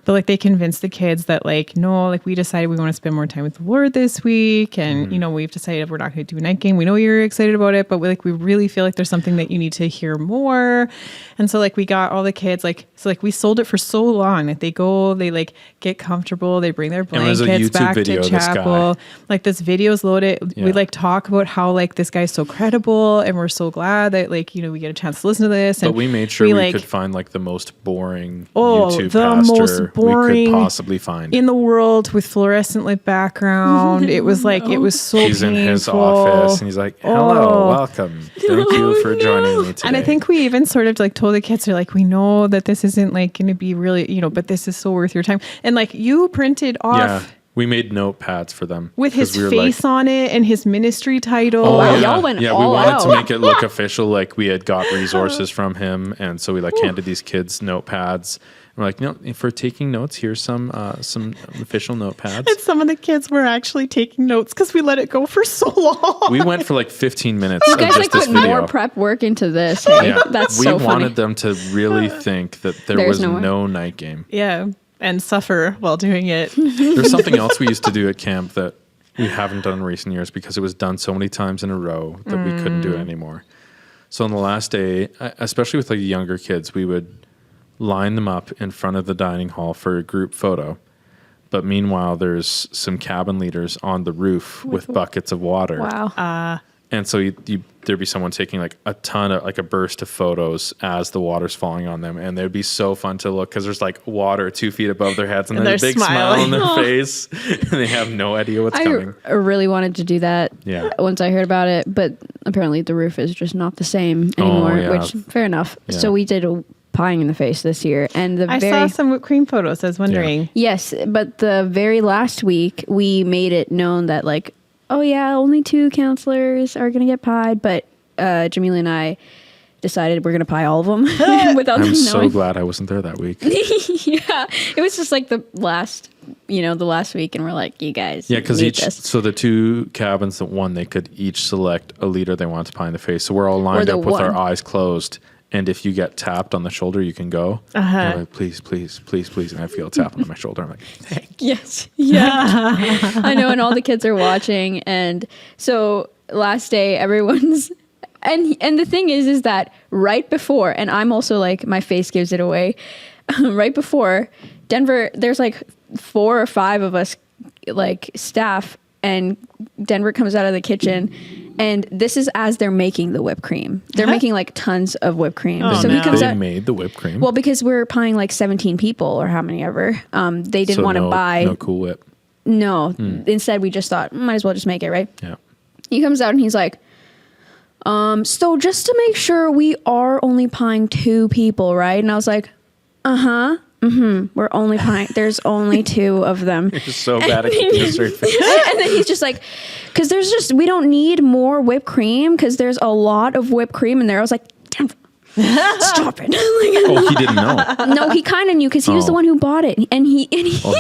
But like they convinced the kids that like, no, like we decided we want to spend more time with the Lord this week. And, you know, we've decided we're not going to do a night game. We know you're excited about it, but we really feel like there's something that you need to hear more. And so like we got all the kids, we sold it for so long that they like get comfortable. They bring their blankets back to chapel. Like this video's loaded. Yeah. We like talk about how like this guy's so credible and we're so glad that like, you know, we get a chance to listen to this. But and we made sure we could find like the most boring YouTube pastor most boring we could possibly find in the world with fluorescent lit background. It was like it was so he's painful. In his office and he's like, hello, welcome, thank you for joining me today. And I think we even sort of like told the kids, they're like, we know that this isn't like going to be really, you know, but this is so worth your time. And like you printed off we made notepads for them with his face on it and his ministry title. Y'all went all we wanted out. to make it look official, like we had got resources from him, and so we like handed these kids notepads. We're like, no, if we're taking notes, here's some official notepads. And some of the kids were actually taking notes because we let it go for so long. We went for like 15 minutes. You guys of like just put this video. more prep work into this. Hey? Yeah. That's we so funny. wanted them to really think that there was no night game. Yeah, and suffer while doing it. There's something else we used to do at camp that we haven't done in recent years because it was done so many times in a row that we couldn't do it anymore. So on the last day, especially with like younger kids, we would line them up in front of the dining hall for a group photo. But meanwhile, there's some cabin leaders on the roof with buckets of water. Wow. And so there'd be someone taking like a ton of like a burst of photos as the water's falling on them. And they'd be so fun to look because there's like water 2 feet above their heads and then a big smile on their face. And they have no idea what's coming. I really wanted to do that once I heard about it. But apparently the roof is just not the same anymore, which fair enough. Yeah. So we did a pieing in the face this year. And I saw some whipped cream photos. I was wondering. Yes, but the very last week we made it known that like, oh yeah, only 2 counselors are going to get pied. But Jameela and I decided we're going to pie all of them without them knowing. I'm so glad I wasn't there that week. Yeah, it was just like the last week, and we're like, you guys. Yeah, because so the 2 cabins that won, they could each select a leader they want to pie in the face. So we're all lined up with our eyes closed. And if you get tapped on the shoulder, you can go. They're like, please, please, please, please. And I feel a tap on my shoulder. I'm like, thank you. Yes. Yeah. I know. And all the kids are watching. And so last day, everyone's, and the thing is that right before, and I'm also like, my face gives it away. Right before Denver, there's like 4 or 5 of us, like staff, and Denver comes out of the kitchen, and this is as they're making the whipped cream. They're making like tons of whipped cream. Oh, so he comes They out. made the whipped cream. Well, because we're pieing like 17 people or how many ever. They didn't want to buy. No Cool Whip. No. Instead, we just thought, might as well just make it, right? Yeah. He comes out and he's like, so just to make sure we are only pieing 2 people, right? And I was like, we're only pieing. There's only 2 of them. You're so bad at keeping a straight face. And then he's just like, because we don't need more whipped cream because there's a lot of whipped cream in there. I was like, damn, stop it. Oh, he didn't know. No, he kind of knew because he was the one who bought it, and he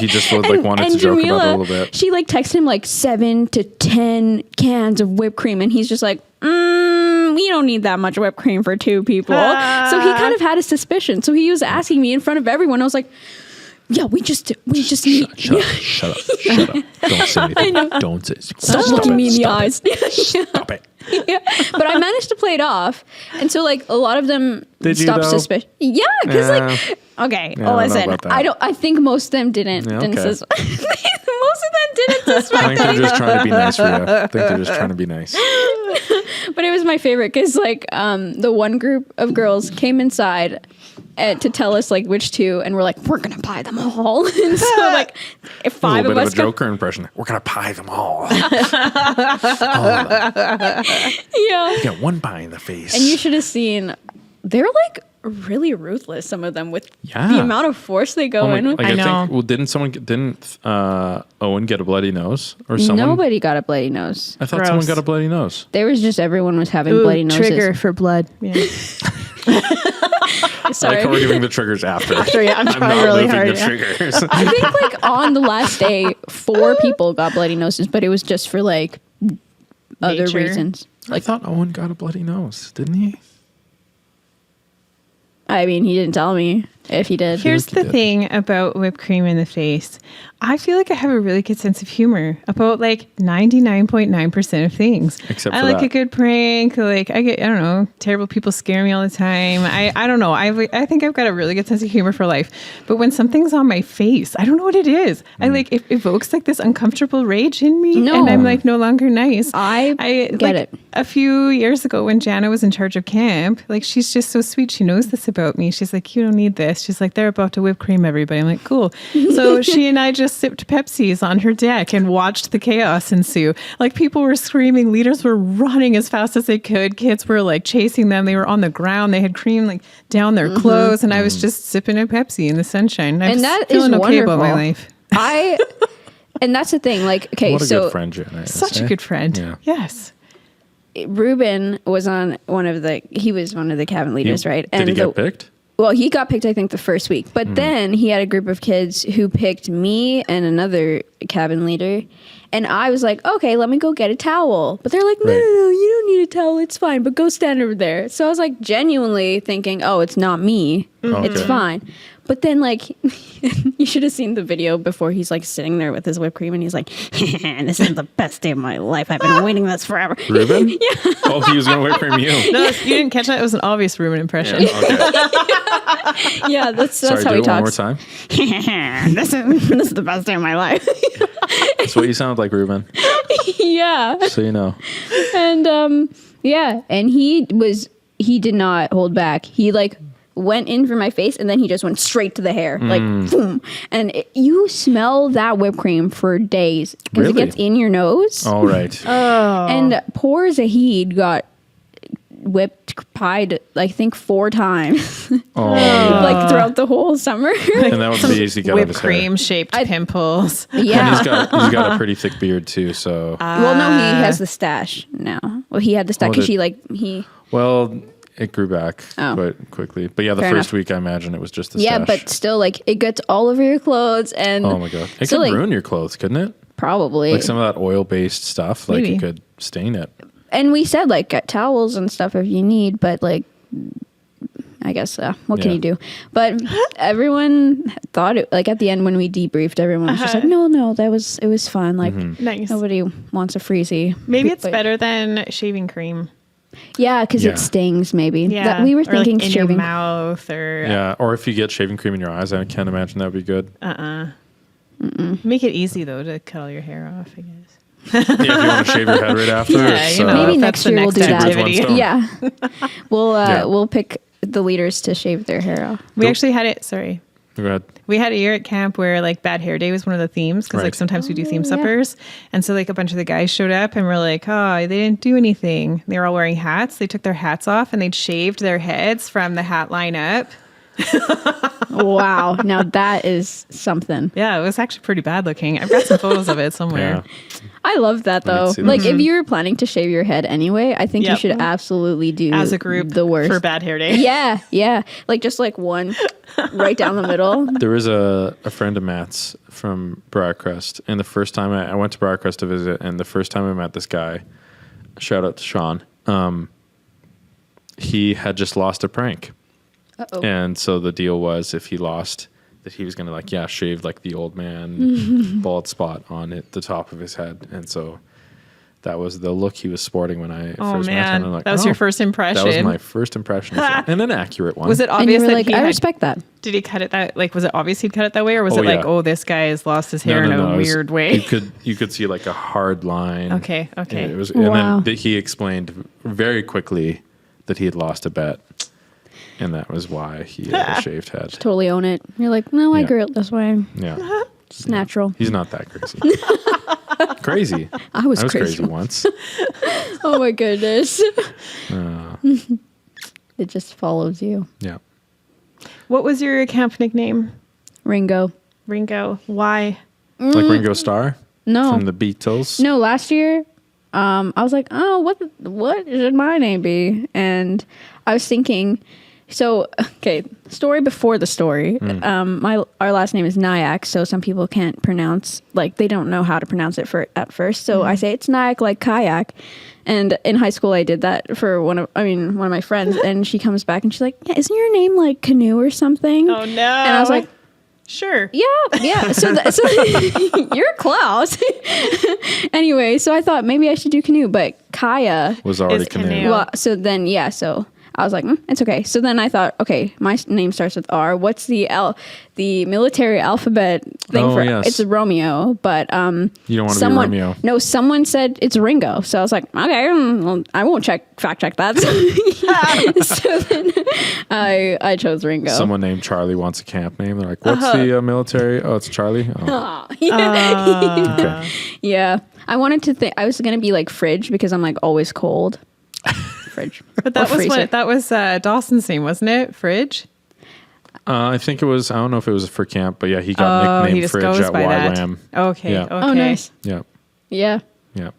just wanted to joke about it a little bit. She like texted him like 7 to 10 cans of whipped cream, and he's just like, we don't need that much whipped cream for 2 people. So he kind of had a suspicion. So he was asking me in front of everyone. I was like, yeah, we just need. Shut up. Don't say anything. Don't say. Stop looking me in the eyes. Stop it. Yeah. But I managed to play it off, and so like a lot of them stopped suspicion. Yeah, because like okay, Yeah, listen, I think most of them didn't. Yeah, didn't okay. most of them didn't suspect. I think they're just trying to be nice, Rhea. I think they're just trying to be nice. But it was my favorite because like the one group of girls came inside to tell us like which 2, and we're like, we're gonna buy them all. And so like if 5 a little of bit us of a Joker impression. We're gonna pie them all. yeah. You get 1 pie in the face. And you should have seen, they're like really ruthless, some of them, with Yeah. the amount of force they go in with. Like, I know. think, well, didn't Owen get a bloody nose or someone? Nobody got a bloody nose. I thought Gross. someone got a bloody nose. There was just everyone was having bloody noses. Trigger for blood. Yeah. I Sorry. like how we're giving the triggers after. Yeah, I'm I'm trying not really moving hard. the Yeah. triggers. I think like on the last day, 4 people got bloody noses, but it was just for like other Nature. reasons. I thought Owen got a bloody nose, didn't he? I mean, he didn't tell me if he did. Here's like you the did. thing about whipped cream in the face. I feel like I have a really good sense of humor about like 99.9% of things. Except I for like that. a good prank. Like I don't know, terrible people scare me all the time. I don't know. I think I've got a really good sense of humor for life. But when something's on my face, I don't know what it is. I like it evokes like this uncomfortable rage in me, No. and I'm like no longer nice. I get like, it. A few years ago when Jana was in charge of camp, like she's just so sweet. She knows this about me. She's like, you don't need this. She's like, they're about to whip cream everybody. I'm like, cool. So she and I just sipped Pepsis on her deck and watched the chaos ensue. Like people were screaming, leaders were running as fast as they could. Kids were like chasing them. They were on the ground. They had cream like down their clothes. And I was just sipping a Pepsi in the sunshine. I'm And that feeling is okay about my wonderful. life. And that's the thing. Like, okay, What a so good friend Jenna is. Such a good friend. Yeah. Yes. Ruben was on he was one of the cabin leaders, right? Did he get picked? Well, he got picked, I think, the first week. But then he had a group of kids who picked me and another cabin leader. And I was like, okay, let me go get a towel. But they're like, no, Right. no, you don't need a towel. It's fine. But go stand over there. So I was like genuinely thinking, oh, it's not me. It's Okay. fine. But then like, you should have seen the video before he's like sitting there with his whipped cream and he's like, this is the best day of my life. I've been waiting this forever. Ruben? Yeah. Oh, he was going to whip cream you. No, you didn't catch that. It was an obvious Ruben impression. Okay. Yeah, that's Sorry, how do he it one more talks. time. this is the best day of my life. That's what you sound like, Ruben. Yeah. So you know. And yeah, and he did not hold back. He like went in for my face and then he just went straight to the hair, like boom. And you smell that whipped cream for days because Really? it gets in your nose. All right. And poor Zahid got pied, I think 4 times, Oh, yeah. like throughout the whole summer. And that was the easy got Whipped cream shaped pimples. And Yeah. he's got a pretty thick beard too. So Well, no, he has the stash now. Well, he had the stash because he well, it grew back Oh. quite quickly. But yeah, the Fair first enough. week I imagine it was just the yeah, stash. but still, like it gets all over your clothes and Oh my god, it so, could like, ruin your clothes, couldn't it? probably. Like some of that oil-based stuff, like Maybe. it could stain it. And we said like get towels and stuff if you need, but like I guess what can Yeah. you do? But everyone thought it, like at the end when we debriefed, everyone was just like, no, it was fun. Like Nice. nobody wants a freezy. Maybe it's But- better than shaving cream. Yeah, because Yeah. it stings. Maybe. Yeah, That, we were or, like, thinking in your shaving. mouth or Yeah, or if you get shaving cream in your eyes, I can't imagine that would be good. Make it easy though to cut all your hair off. I guess. Yeah, if you want to shave your head right after. Yeah, it's, you know. Maybe That's next the year we'll next do that. activity. Two birds, one Yeah, we'll Yeah. we'll pick the leaders to shave their hair off. We actually had it. Sorry. Go ahead. We had a year at camp where like bad hair day was one of the themes because like Right. sometimes we do theme yeah. suppers. And so like a bunch of the guys showed up and we're like, oh, they didn't do anything. They were all wearing hats. They took their hats off and they'd shaved their heads from the hat line up. Wow, now that is something. Yeah, it was actually pretty bad looking. I've got some photos of it somewhere. Yeah. I love that I need though. to see Like this. if you were planning to shave your head anyway, I think you Yep. should absolutely do As a group the worst for bad hair day. Yeah, like just like one right down the middle. There was a friend of Matt's from Briarcrest, and the first time I went to Briarcrest to visit, and the first time I met this guy, shout out to Sean, he had just lost a prank. Uh-oh. And so the deal was if he lost, that he was going to shave like the old man bald spot on it, the top of his head. And so that was the look he was sporting when I Oh first met him. man, I'm like, that was your first impression. That was my first impression. And an accurate one. Was it And you obvious were that like, he I had, respect that. did he cut it that like was it obvious he'd cut it that way or was Oh, it like yeah. oh this guy has lost his hair in a It was- weird way? You could see like a hard line. Okay. And it was, Wow. and then he explained very quickly that he had lost a bet, and that was why he had a shaved head. Totally own it. You're like, no, I Yeah. grew it this way. Yeah, It's natural. he's not that crazy. Crazy. I was crazy crazy. once. Oh my goodness. Uh, It just follows you. yeah. What was your camp nickname? Ringo. Ringo. Why? Like Ringo Starr No. from the Beatles. No, last year, I was like, oh, what should my name be? And I was thinking, so okay, story before the story. Our last name is Nayak, so some people can't pronounce, like they don't know how to pronounce it at first. So I say it's Nayak like kayak. And in high school, I did that for one of my friends, and she comes back and she's like, yeah, isn't your name like Canoe or something? Oh no. And I was like, sure. yeah. So you're close. Anyway, so I thought maybe I should do Canoe, but Kaya. Was already Is Canoe. Canoe. Well, so then so I was like, it's okay. So then I thought, okay, my name starts with R. What's the military alphabet thing Oh, for? yes. It's Romeo, but You don't want to be someone, Romeo. No, someone said it's Ringo. So I was like, okay, well, I won't fact check that. So then I chose Ringo. Someone named Charlie wants a camp name. They're like, what's the military? Oh, it's Charlie. Oh. Okay. Yeah, I wanted to think I was gonna be like Fridge because I'm like always cold. Fridge, But that Or was freezer. that was Dawson's name, wasn't it? Fridge. I think it was. I don't know if it was for camp, but yeah, he got Oh, nicknamed he just Fridge goes at by that. YWAM. Okay. Yeah. Okay. Oh, nice. Yeah, Yeah, yeah.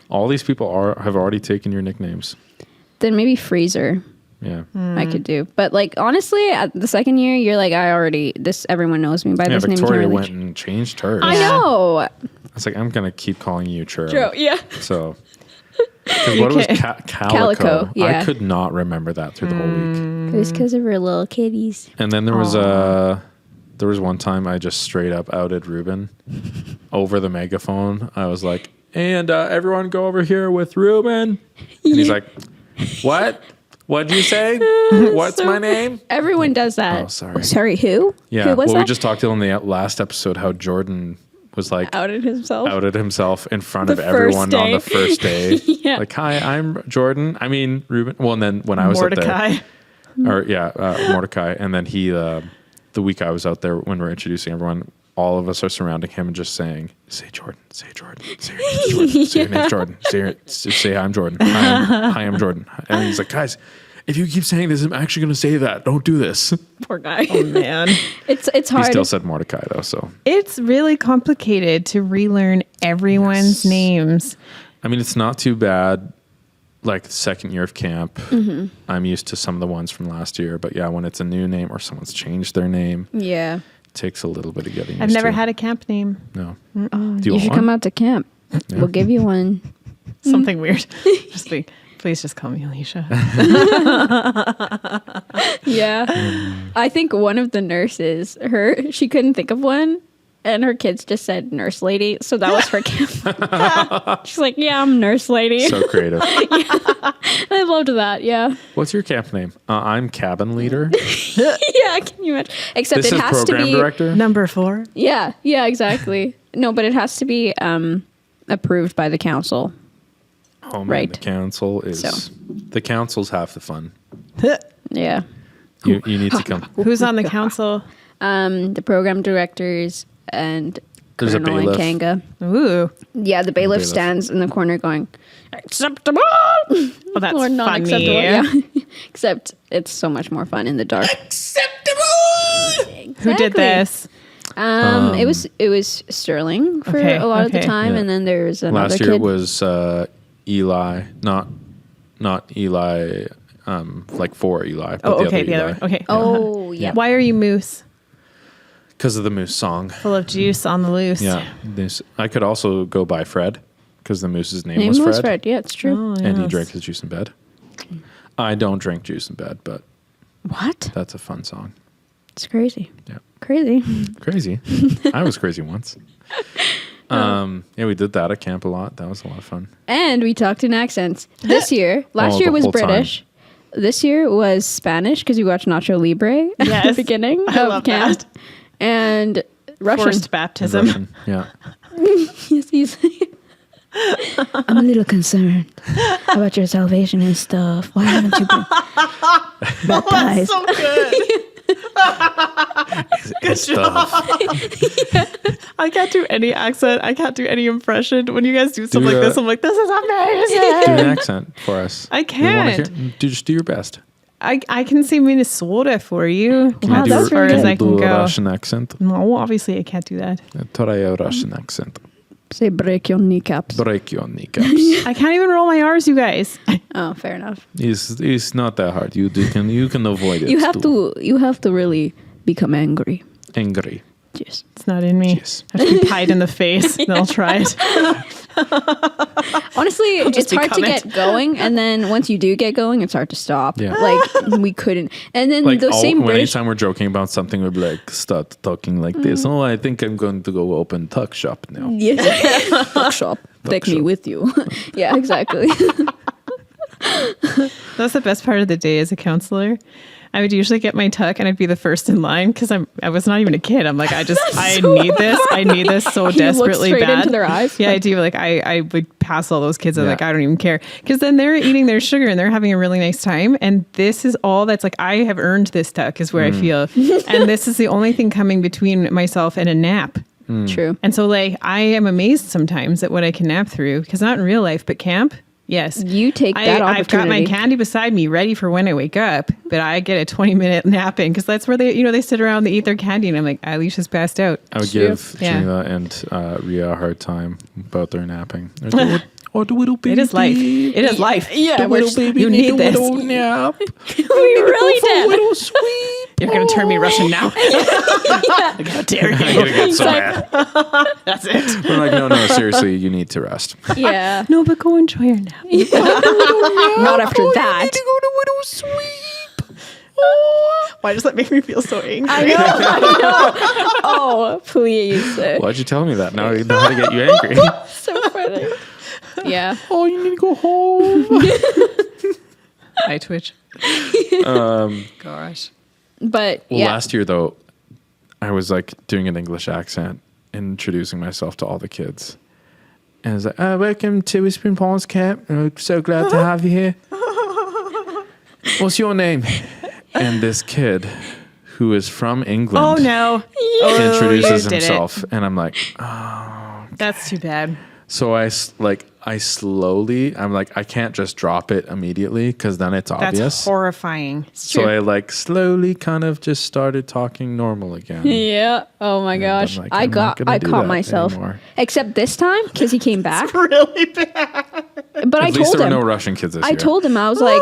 All these people have already taken your nicknames. then maybe Freezer. Yeah. I could do, but like honestly, at the second year, you're like everyone knows me by Yeah, this name. Victoria went and changed hers. I Yeah. know. It's like, I'm going to keep calling you Churro. True. Yeah. So, 'cause what was Calico? Calico, yeah. I could not remember that through the whole week. It was because of her little kitties. And then there was one time I just straight up outed Ruben over the megaphone. I was like, and everyone go over here with Ruben. And he's like, what? What'd you say? What's my name? Everyone does that. Oh, sorry. Sorry, who? Yeah. Who was Well, that? we just talked on the last episode how Jordan was like outed himself. outed himself in front The of everyone first on the day. first day. Yeah. Like, hi, I'm Jordan. I mean, Ruben. Well, and then when I was Mordecai. up there, Mordecai, and then he, the week I was out there when we're introducing everyone, all of us are surrounding him and just saying, say Jordan, say Jordan, say your name's Jordan, say your name's Jordan, say I'm Jordan, hi, I'm Jordan. And he's like, guys, if you keep saying this, I'm actually going to say that. Don't do this. Poor guy. Oh man. It's He hard. still said Mordecai though, so. It's really complicated to relearn everyone's names. I mean, it's not too bad. Like the second year of camp, I'm used to some of the ones from last year. But yeah, when it's a new name or someone's changed their name, Yeah. it takes a little bit of getting used I've never to. had a camp name. No. Oh, Do you you should want come one? out to camp. Yeah. We'll give you one. Something weird. Just like Please just call me Alicia. Yeah. I think one of the nurses, she couldn't think of one. And her kids just said nurse lady. So that was her camp. She's like, yeah, I'm nurse lady. So creative. I loved that. Yeah. What's your camp name? I'm cabin leader. Yeah. Can you imagine? Except This it is has to program be. director. Number 4. Yeah. Yeah, exactly. No, but it has to be approved by the council. Oh man, Right. the council is So. the council's half the fun. Yeah. You need to come. Who's on the council? The program directors and There's a Colonel and bailiff. Kanga. Ooh. Yeah, the bailiff Bailiff. stands in the corner going, acceptable! Well, that's Or not funny. acceptable. Yeah. Except it's so much more fun in the dark. Who did this? It was Sterling for Okay, a lot of the okay. time, Yeah. and then there's another Last year kid. it was Eli, not Eli, like for Eli, but Oh, the okay. other The Eli. other one. Okay. Oh, yeah. Why are you moose? Because of the moose song. Full of juice on the loose. Yeah, this I could also go by Fred because the moose's name, Name was was Fred, Fred. Yeah, it's true. Oh, and he yes. drank his juice in bed. I don't drink juice in bed, but What? that's a fun song. It's crazy. Yeah, Crazy. crazy. I was crazy once. Yeah, we did that at camp a lot. That was a lot of fun. And we talked in accents. This year, last Oh, year the was whole time. British. This year was Spanish because we watched Nacho Libre at the Yes. beginning I of love camp. that. And Russian. Forced In baptism. Russian. Yeah. Yes, he's. I'm a little concerned about your salvation and stuff. Why haven't you been baptized? So good. Good stuff. I can't do any accent. I can't do any impression. When you guys do stuff Do, like this, I'm like, this is amazing. Do an accent for us. I We wanna can't. hear- just do your best. I can say Minnesota for you. Can Wow, I do that's as far really as good. I can do a go. Russian accent? No, obviously I can't do that. Try a Russian accent. Say break your kneecaps. Break your kneecaps. I can't even roll my R's, you guys. Oh, fair enough. It's not that hard. You can avoid it. You have to really become angry. Angry. Yes. It's not in me. Yes. I have to be pied in the face. Then I'll try it. Honestly, just it's hard to become it. get going, and then once you do get going, it's hard to stop. Yeah. Like we couldn't. And then Like the same British. anytime we're joking about something, we'll be like, start talking like this. Oh, I think I'm going to go open tuck shop now. Yeah. Tuck shop. Take me shop. with you. Yeah, exactly. That's the best part of the day as a counselor. I would usually get my tuck and I'd be the first in line because I was not even a kid. I'm like, I need this. I need this so You look desperately straight bad. into their eyes? Yeah, I do. Like I would pass all those kids. I'm Yeah. like, I don't even care. Because then they're eating their sugar and they're having a really nice time. And this is all that's like, I have earned this tuck is where I feel. And this is the only thing coming between myself and a nap. True. And so like, I am amazed sometimes at what I can nap through because not in real life, but camp. Yes. You take that I've got my opportunity. candy beside me ready for when I wake up, but I get a 20-minute nap in because that's where they sit around, they eat their candy, and I'm like, Alicia's passed out. I would True. give Yeah. Geneva and Rhea a hard time about their napping. They're like, oh, the little baby. It is life. It is life. Yeah, The little baby you need this. a little nap. we really Go for a did. little sweep. You're going to turn me Russian now? Like, how dare I'm you? gonna get so mad. That's it. We're like, no, seriously, you need to rest. Yeah. No, but go enjoy your nap. Not after that. to go to little sweep. Why does that make me feel so angry? I know. Oh, please. Why'd you tell me that? Now you know how to get you angry. So funny. Yeah. Oh, you need to go home. Hi, Twitch. Gosh. But Well, yeah. last year though, I was like doing an English accent, introducing myself to all the kids, and I was like, "Welcome to Whispering Paul's camp. I'm so glad to have you here. What's your name?" And this kid, who is from England, Oh, no. introduces you did it. himself, and I'm like, That's too bad. so I slowly, I'm like, I can't just drop it immediately because then it's That's obvious. horrifying. So I like slowly kind of just started talking normal again. Yeah. Oh my gosh. I'm like, I I'm not gonna do caught that myself. anymore. Except this time because he came back. Really bad. But I At least told there him. were no Russian kids this I year. told him I was like,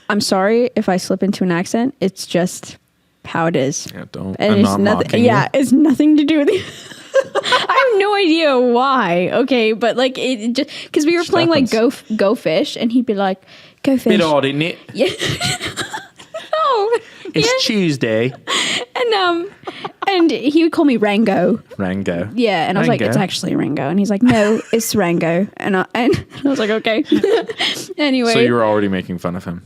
I'm sorry if I slip into an accent. It's just how it is. Yeah, don't. And I'm it's not nothing. mocking Yeah, you. it's nothing to do with you. I have no idea why. Okay, but like it just because we were playing like go fish, and he'd be like, "Go fish." Bit odd, isn't it? Yeah. Oh, It's Tuesday. and he would call me Rango. Rango. Yeah, and I was like, Rango? "It's actually Rango," and he's like, "No, it's Rango," and I was like, "Okay." Anyway, So you were already making fun of him.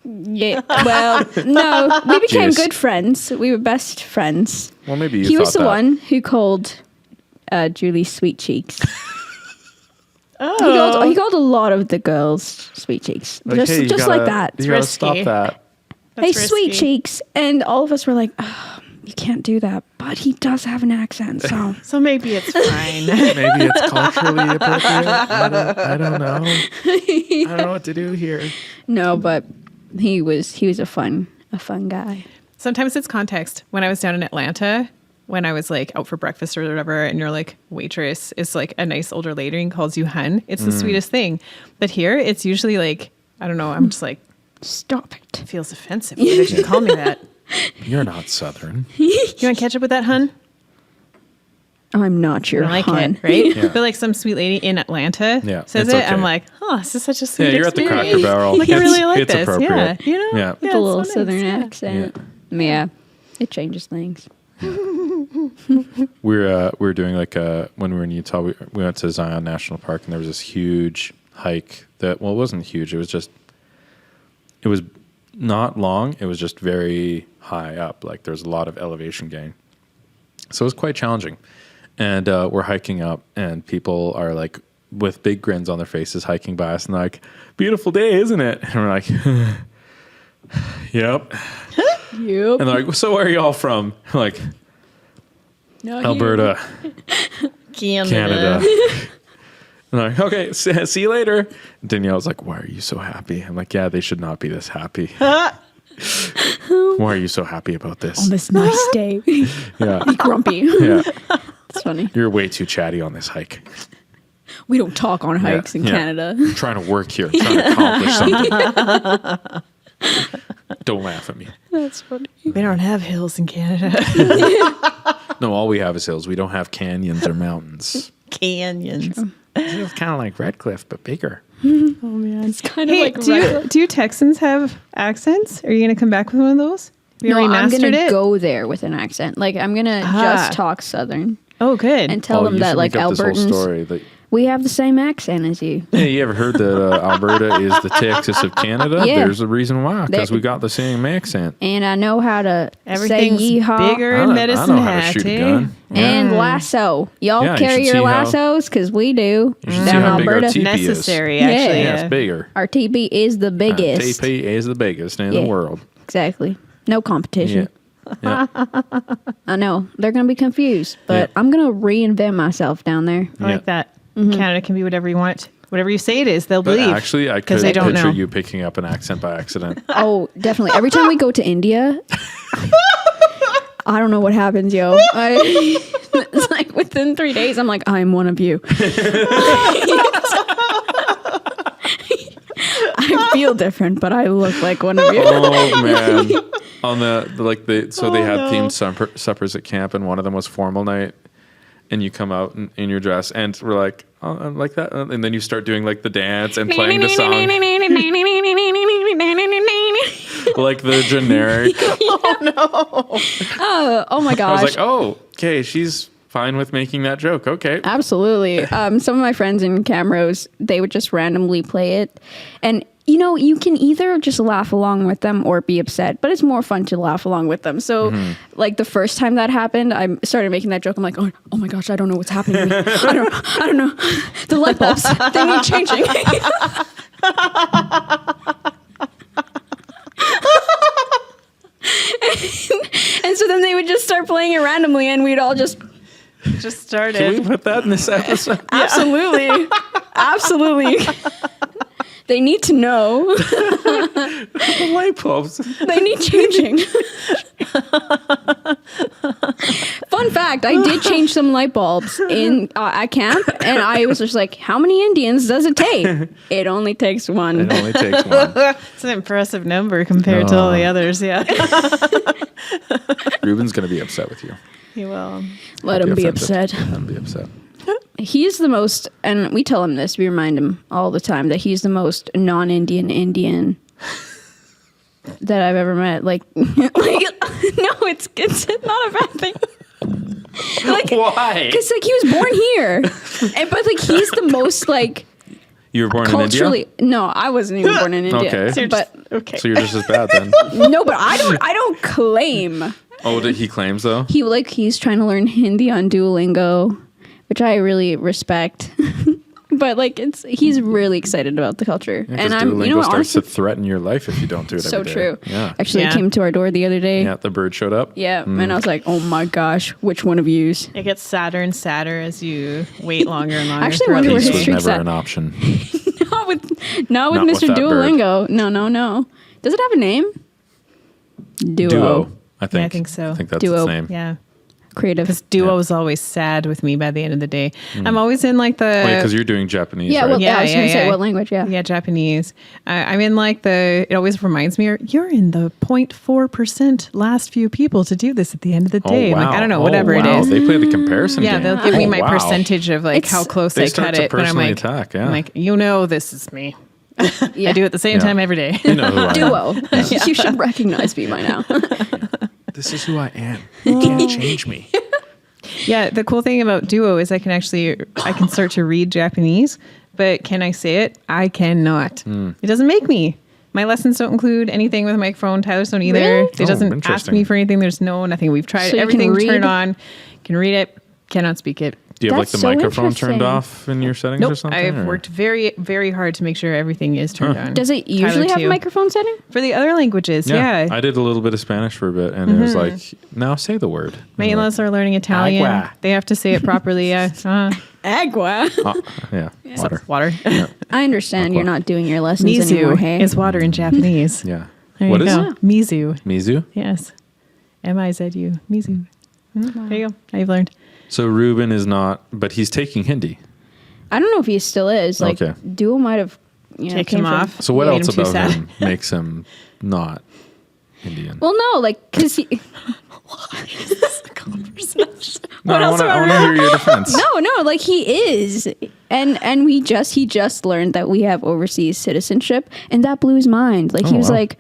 yeah. Well, no, we became Jeez. good friends. We were best friends. Well, maybe you He thought was the that. one who called Julie Sweet Cheeks. Oh. He called a lot of the girls Sweet Cheeks, Like, just hey, you just gotta- like that. You gotta risky. stop that. Hey, That's Sweet risky. Cheeks, and all of us were like, oh, "You can't do that," but he does have an accent, so So maybe it's fine. Maybe it's culturally appropriate. I don't know. I don't know what to do here. no. But he was a fun guy. Sometimes it's context. When I was down in Atlanta, when I was like out for breakfast or whatever, and your like waitress is like a nice older lady and calls you hun, it's the sweetest thing. But here, it's usually like, I don't know, I'm just like, Stop it. it feels offensive. Why did you call me that? You're not Southern. You want ketchup with that, hun? I'm not your I like hun. it, right? Yeah. But like some sweet lady in Atlanta Yeah, says it's it, okay. I'm like, oh, this is such a sweet Yeah, you're at the experience. Cracker Barrel. Like, I really like it's this. appropriate. Yeah, you know? Yeah. With a it's little so southern nice, yeah. accent. Yeah, it changes things. We're doing like when we were in Utah, we went to Zion National Park, and there was this huge hike that, well, it wasn't huge. It was not long. It was just very high up. Like there's a lot of elevation gain. So it was quite challenging. And we're hiking up, and people are like with big grins on their faces hiking by us, and like, beautiful day, isn't it? And we're like, yep. Yep. And they're like, so where are y'all from? I'm like, Alberta, Canada. And I'm like, okay, see you later. Danielle's like, why are you so happy? I'm like, yeah, they should not be this happy. Why are you so happy about this? On this nice day. Yeah. Grumpy. Yeah. It's funny. You're way too chatty on this hike. We don't talk on hikes in Yeah. Canada. I'm trying to work here. I'm trying to accomplish something. Don't laugh at me. That's funny. We don't have hills in Canada. No, all we have is hills. We don't have canyons or mountains. Canyons. It's kind of like Redcliffe, but bigger. Oh man, it's kind of Hey, like do you Texans have accents? Are you going to come back with one of those? We no, already I'm mastered gonna it. go there with an accent. Like I'm gonna just talk Southern Oh, good. and tell them you that should like make up this whole Albertans, story that, we have the same accent as you. hey, you ever heard that Alberta is the Texas of Canada? Yeah. There's a reason why, because There- we got the same accent. And I know how to Everything's say yeehaw bigger I in know- Medicine I know how to Hat. shoot a eh? gun. and lasso. Y'all Yeah, you carry should your see how- lassos because we do You should see down how big our Alberta. teepee is. Necessary, Yeah. actually. Yeah, it's bigger. Our TB is the biggest. TP is the biggest in Yeah. the world. Exactly. No competition. Yeah. I know they're gonna be confused, but Yeah. I'm gonna reinvent myself down there. I like that. Canada can be whatever you want. Whatever you say it is, they'll But believe. actually, I 'Cause could they don't picture know. you picking up an accent by accident. Oh, definitely. Every time we go to India, I don't know what happens, yo. It's like within 3 days, I'm like, I'm one of you. I feel different, but I look like one of you. Oh man! On so they had themed suppers at camp, and one of them was formal night. And you come out in your dress, and we're like, oh, I like that. And then you start doing like the dance and playing the song, like the generic. Oh my I gosh. was like, oh, okay, she's fine with making that joke. Okay. Absolutely. Some of my friends in Camrose, they would just randomly play it. And, you know, you can either just laugh along with them or be upset, but it's more fun to laugh along with them. So, like, the first time that happened, I started making that joke. I'm like, oh my gosh, I don't know what's happening to me. I don't know. The light bulbs, they need changing. And so then they would just start playing it randomly, and we'd all just Just Can we started. put that in this episode? absolutely, absolutely. They need to know. The light bulbs. They need changing. Fun fact, I did change some light bulbs in at camp, and I was just like, how many Indians does it take? It only takes one. It only takes one. It's an impressive number compared to all the others. Yeah. Ruben's gonna be upset with you. He will. Let him be offended. upset. Let him be upset. He's the most, and we tell him this, we remind him all the time that he's the most non-Indian Indian that I've ever met. Like no, it's not a bad thing. Like, Why? because like he was born here, but like he's the most like You were born culturally. in India? No, I wasn't even born in India. Okay. So you're but Okay. So you're just as bad then. no, but I don't claim. Oh, he claims though? He's trying to learn Hindi on Duolingo, which I really respect. But like he's really excited about the culture. Yeah, and 'cause I'm Duolingo starts honestly, to threaten your life if you don't do it so every day. true. Yeah. Actually, Yeah. it came to our door the other day. Yeah, the bird showed up. Yeah, and I was like, oh my gosh, which one of yous? It gets sadder and sadder as you wait longer and longer. Actually, throughout wonder the where Peace his day. was streak's never at. an option. Not with Not Mr. with that bird. Duolingo. No. Does it have a name? Duo, I think. Yeah, I think so. I think that's Duo. its name. Yeah. Creative. Because Duo Yeah. was always sad with me by the end of the day. I'm always in like the... Oh, yeah, because you're doing Japanese, Yeah, right? well, Yeah, I was going to yeah, say yeah. what language, yeah. Yeah, Japanese. I'm in like it always reminds me, you're in the 0.4% last few people to do this at the end of the day. Oh, wow. Like, I don't know, Oh, whatever it wow. is. They play the comparison Yeah, game. they'll give me Oh, my wow. percentage of like It's- how close They I start cut to it. But I'm personally like, attack, yeah. I'm like, this is me. Yeah. I do it at the same Yeah. time every day. You know who I am. Duo. You should recognize me by now. This is who I am. You can't change me. Yeah, the cool thing about Duo is I can start to read Japanese, but can I say it? I cannot. Hmm. It doesn't make me. My lessons don't include anything with a microphone. Tyler's don't either. Really? It doesn't ask interesting. me for anything. There's nothing. We've tried So you can everything read? turned on. Can read it. Cannot speak it. Do you have like That's the so microphone turned interesting. off in your settings or Nope. something? I've or? worked very, very hard to make sure everything is turned on. Does it Tyler, usually have too. a microphone setting? For the other languages, yeah. I did a little bit of Spanish for a bit, and it was like, now say the word. My And I'm in-laws are learning Italian. Agua. They have to say it properly. Yeah. Agua. like, yeah, water. Water. I understand you're not doing your lessons Mizu anymore, hey? is water in Japanese. Yeah. There What you is go. it? Mizu. Mizu? Yes. M-I-Z-U. Mizu. There you go. Now you've learned. So Ruben is not, but he's taking Hindi. I don't know if he still is. Like, Okay. Duo might have Kicked came him from- off. So what Made else him too about sad. him makes him not Indian? Well, no, like, because he... No, I want to hear your defense. No, like he is, and he just learned that we have overseas citizenship, and that blew his mind. Like he Oh, was wow. like,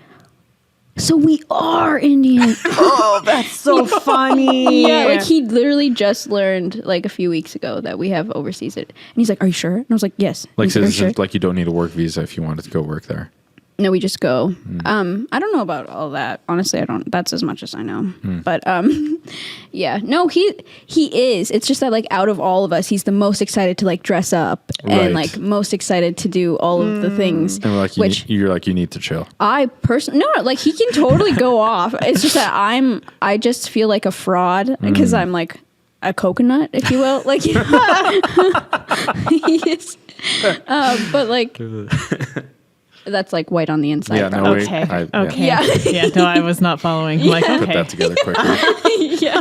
"So we are Indian." Oh, that's so funny. Yeah, like he literally just learned like a few weeks ago that we have overseas it, and he's like, "Are you sure?" And I was like, "Yes." Like He's like, "Are you citizenship, sure?" like you don't need a work visa if you wanted to go work there. No, we just go. Hmm. I don't know about all that. Honestly, I don't. That's as much as I know. Hmm. But yeah, no, he is. It's just that like out of all of us, he's the most excited to like dress up Right. and like most excited to do all of the things. And we're like, which you're like, you need to chill. I personally no, like he can totally go off. It's just that I just feel like a fraud because I'm like a coconut, if you will. Like, he is. But like. That's like white on the inside. Yeah, no, wait. Okay. Yeah. Yeah. Yeah, no, I was not following. I'm like, Put okay. that together quickly. Yeah.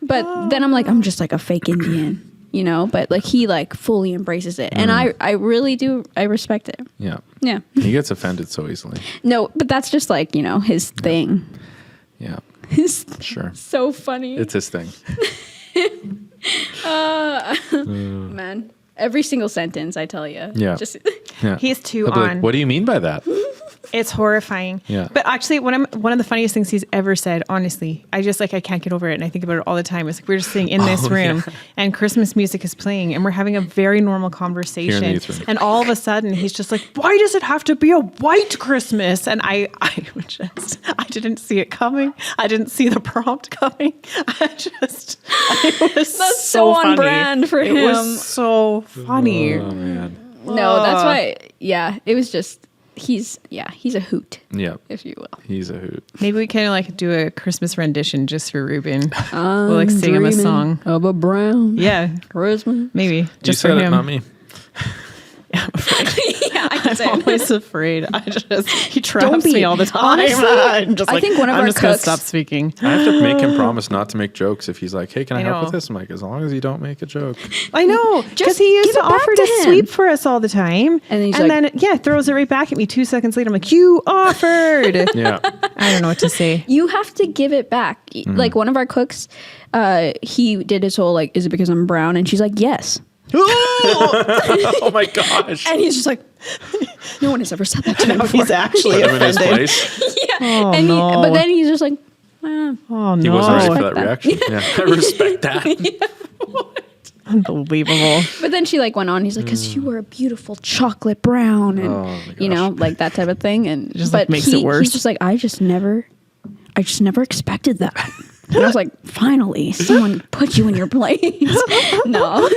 But then I'm like, I'm just like a fake Indian, you know? But like he like fully embraces it. And I really do. I respect it. Yeah. Yeah. He gets offended so easily. No, but that's just like, you know, his thing. Yeah. His Sure. so funny. It's his thing. Man. Every single sentence, I tell you. Yeah. Just Yeah. He's too He'll be like, on. what do you mean by that? It's horrifying. Yeah. But actually, one of the funniest things he's ever said, honestly, I can't get over it. And I think about it all the time. It's like we're just sitting in this room and Christmas music is playing and we're having a very normal conversation. youth room. And all of a sudden he's just like, why does it have to be a white Christmas? And I didn't see it coming. I didn't see the prompt coming. It was That's so so on funny. brand for him. It was so funny. Oh, man. No, that's why yeah, it was just he's a hoot, Yeah. if you will. He's a hoot. Maybe we can like do a Christmas rendition just for Ruben. We'll like sing him a song. Of a brown Yeah, Christmas. maybe just you for said him. it, not me. Yeah, I I'm always afraid. He traps be. me all the time. Honestly, I'm just I like, think one of I'm our just gonna cooks- stop speaking. I have to make him promise not to make jokes if he's like, hey, can I I help know. with this? I'm like, as long as you don't make a joke. I know, because Just he used give to it back offer to to him. sweep for us all the time, And he's and like- then throws it right back at me 2 seconds later. I'm like, you offered. Yeah. I don't know what to say. You have to give it back. Like one of our cooks, he did his whole like, is it because I'm brown? And she's like, yes. Oh my gosh. And he's just like, no one has ever said that to me Now before. he's actually Put him in his offended. place. Yeah. Oh, and no. but then he's just like, Oh He no! wasn't ready for that Respect reaction. Yeah. I respect that. Unbelievable. but then she like went on. He's like, because you were a beautiful chocolate brown, and Oh my you know, like that type of thing. And Just, but like, makes it worse. He's just like, I just never expected that. And I was like, finally, someone put you in your place. No.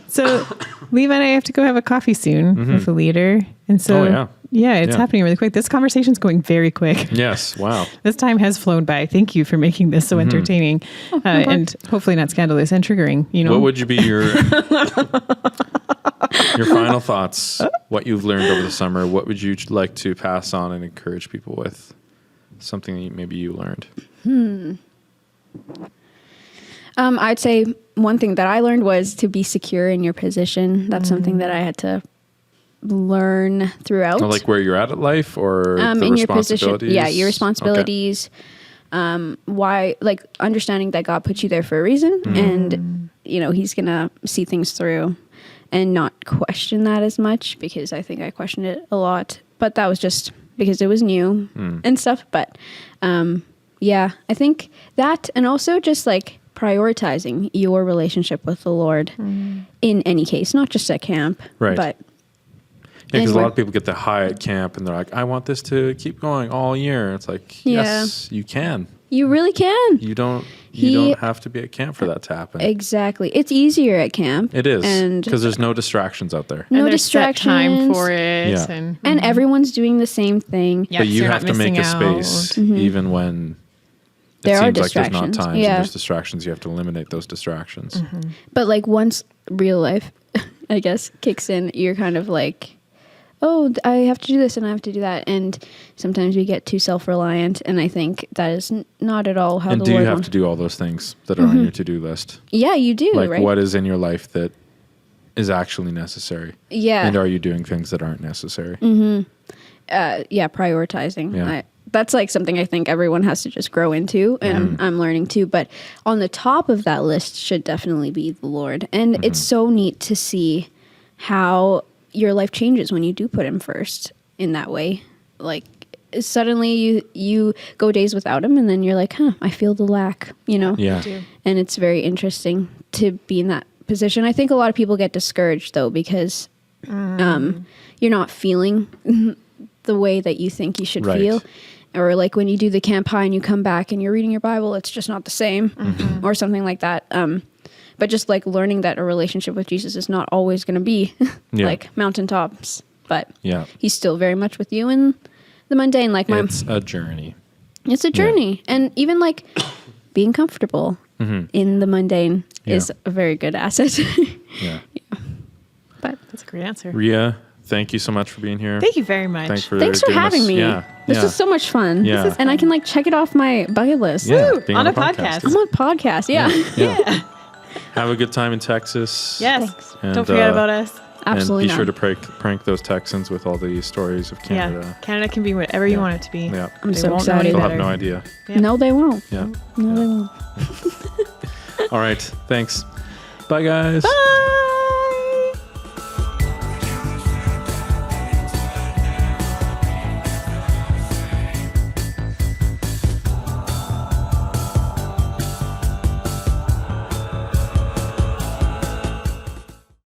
So, Levi and I have to go have a coffee soon with a leader, and so Oh, yeah. it's Yeah. happening really quick. This conversation's going very quick. Yes. Wow. This time has flown by. Thank you for making this so entertaining, and hopefully not scandalous and triggering. You know, What would you be your final thoughts? What you've learned over the summer? What would you like to pass on and encourage people with? Something that maybe you learned. I'd say one thing that I learned was to be secure in your position. That's something that I had to learn throughout. Or like where you're at life, or the in your position, responsibilities? yeah, your Okay. responsibilities. Why, like understanding that God put you there for a reason, and you know He's gonna see things through, and not question that as much, because I think I questioned it a lot. But that was just because it was new and stuff. But yeah, I think that, and also just like prioritizing your relationship with the Lord in any case, not just at camp, Right. but Yeah, because a lot anywhere. of people get the high at camp and they're like, I want this to keep going all year. It's like, yes, you can. you really can. You don't He- have to be at camp for that to happen. Exactly. It's easier at camp. It is. And Because there's no distractions out there. no and there's set distractions. time for it, Yeah. And everyone's doing the same thing. Yeah, But so you you're have not to make a missing out. space even when it There are seems like there's not distractions. time. And Yeah. there's distractions. You have to eliminate those distractions. But like once real life, I guess, kicks in, you're kind of like, oh, I have to do this and I have to do that. And sometimes we get too self-reliant. And I think that is not at all how And the do you Lord have wants. to do all those things that are on your to-do list? Yeah, you do, Like right? what is in your life that is actually necessary? Yeah. And are you doing things that aren't necessary? Yeah, prioritizing. Yeah. That's like something I think everyone has to just grow into, and I'm learning too. But on the top of that list should definitely be the Lord. And it's so neat to see how your life changes when you do put Him first in that way. Like suddenly you go days without Him, and then you're like, I feel the lack, you know? Yeah. And it's very interesting to be in that position. I think a lot of people get discouraged though, because you're not feeling the way that you think you should Right. feel. Or like when you do the camp high and you come back and you're reading your Bible, it's just not the same, or something like that. But just like learning that a relationship with Jesus is not always going to be Yeah. like mountaintops, but Yeah. He's still very much with you in the mundane. Like It's a journey. it's a journey, and even like being comfortable in the mundane is a very good asset. Yeah. But That's a great answer. Rhea, thank you so much for being here. Thank you very much. thanks for giving having us- me. Yeah. This yeah. is so much fun. Yeah. This is And I can like check it off my bucket list. Yeah, Woo! being On a podcast. I'm on podcast. Yeah. Yeah. Have a good time in Texas. Yes. And, Don't forget about us. Absolutely And be sure not. to prank those Texans with all the stories of Canada. Yeah. Canada can be whatever you Yeah. want it to be. Yeah. I'm They so won't know excited. any They'll have better. no idea. Yeah. No, they won't. Yeah. No, they won't. All right. Thanks. Bye, guys. Bye.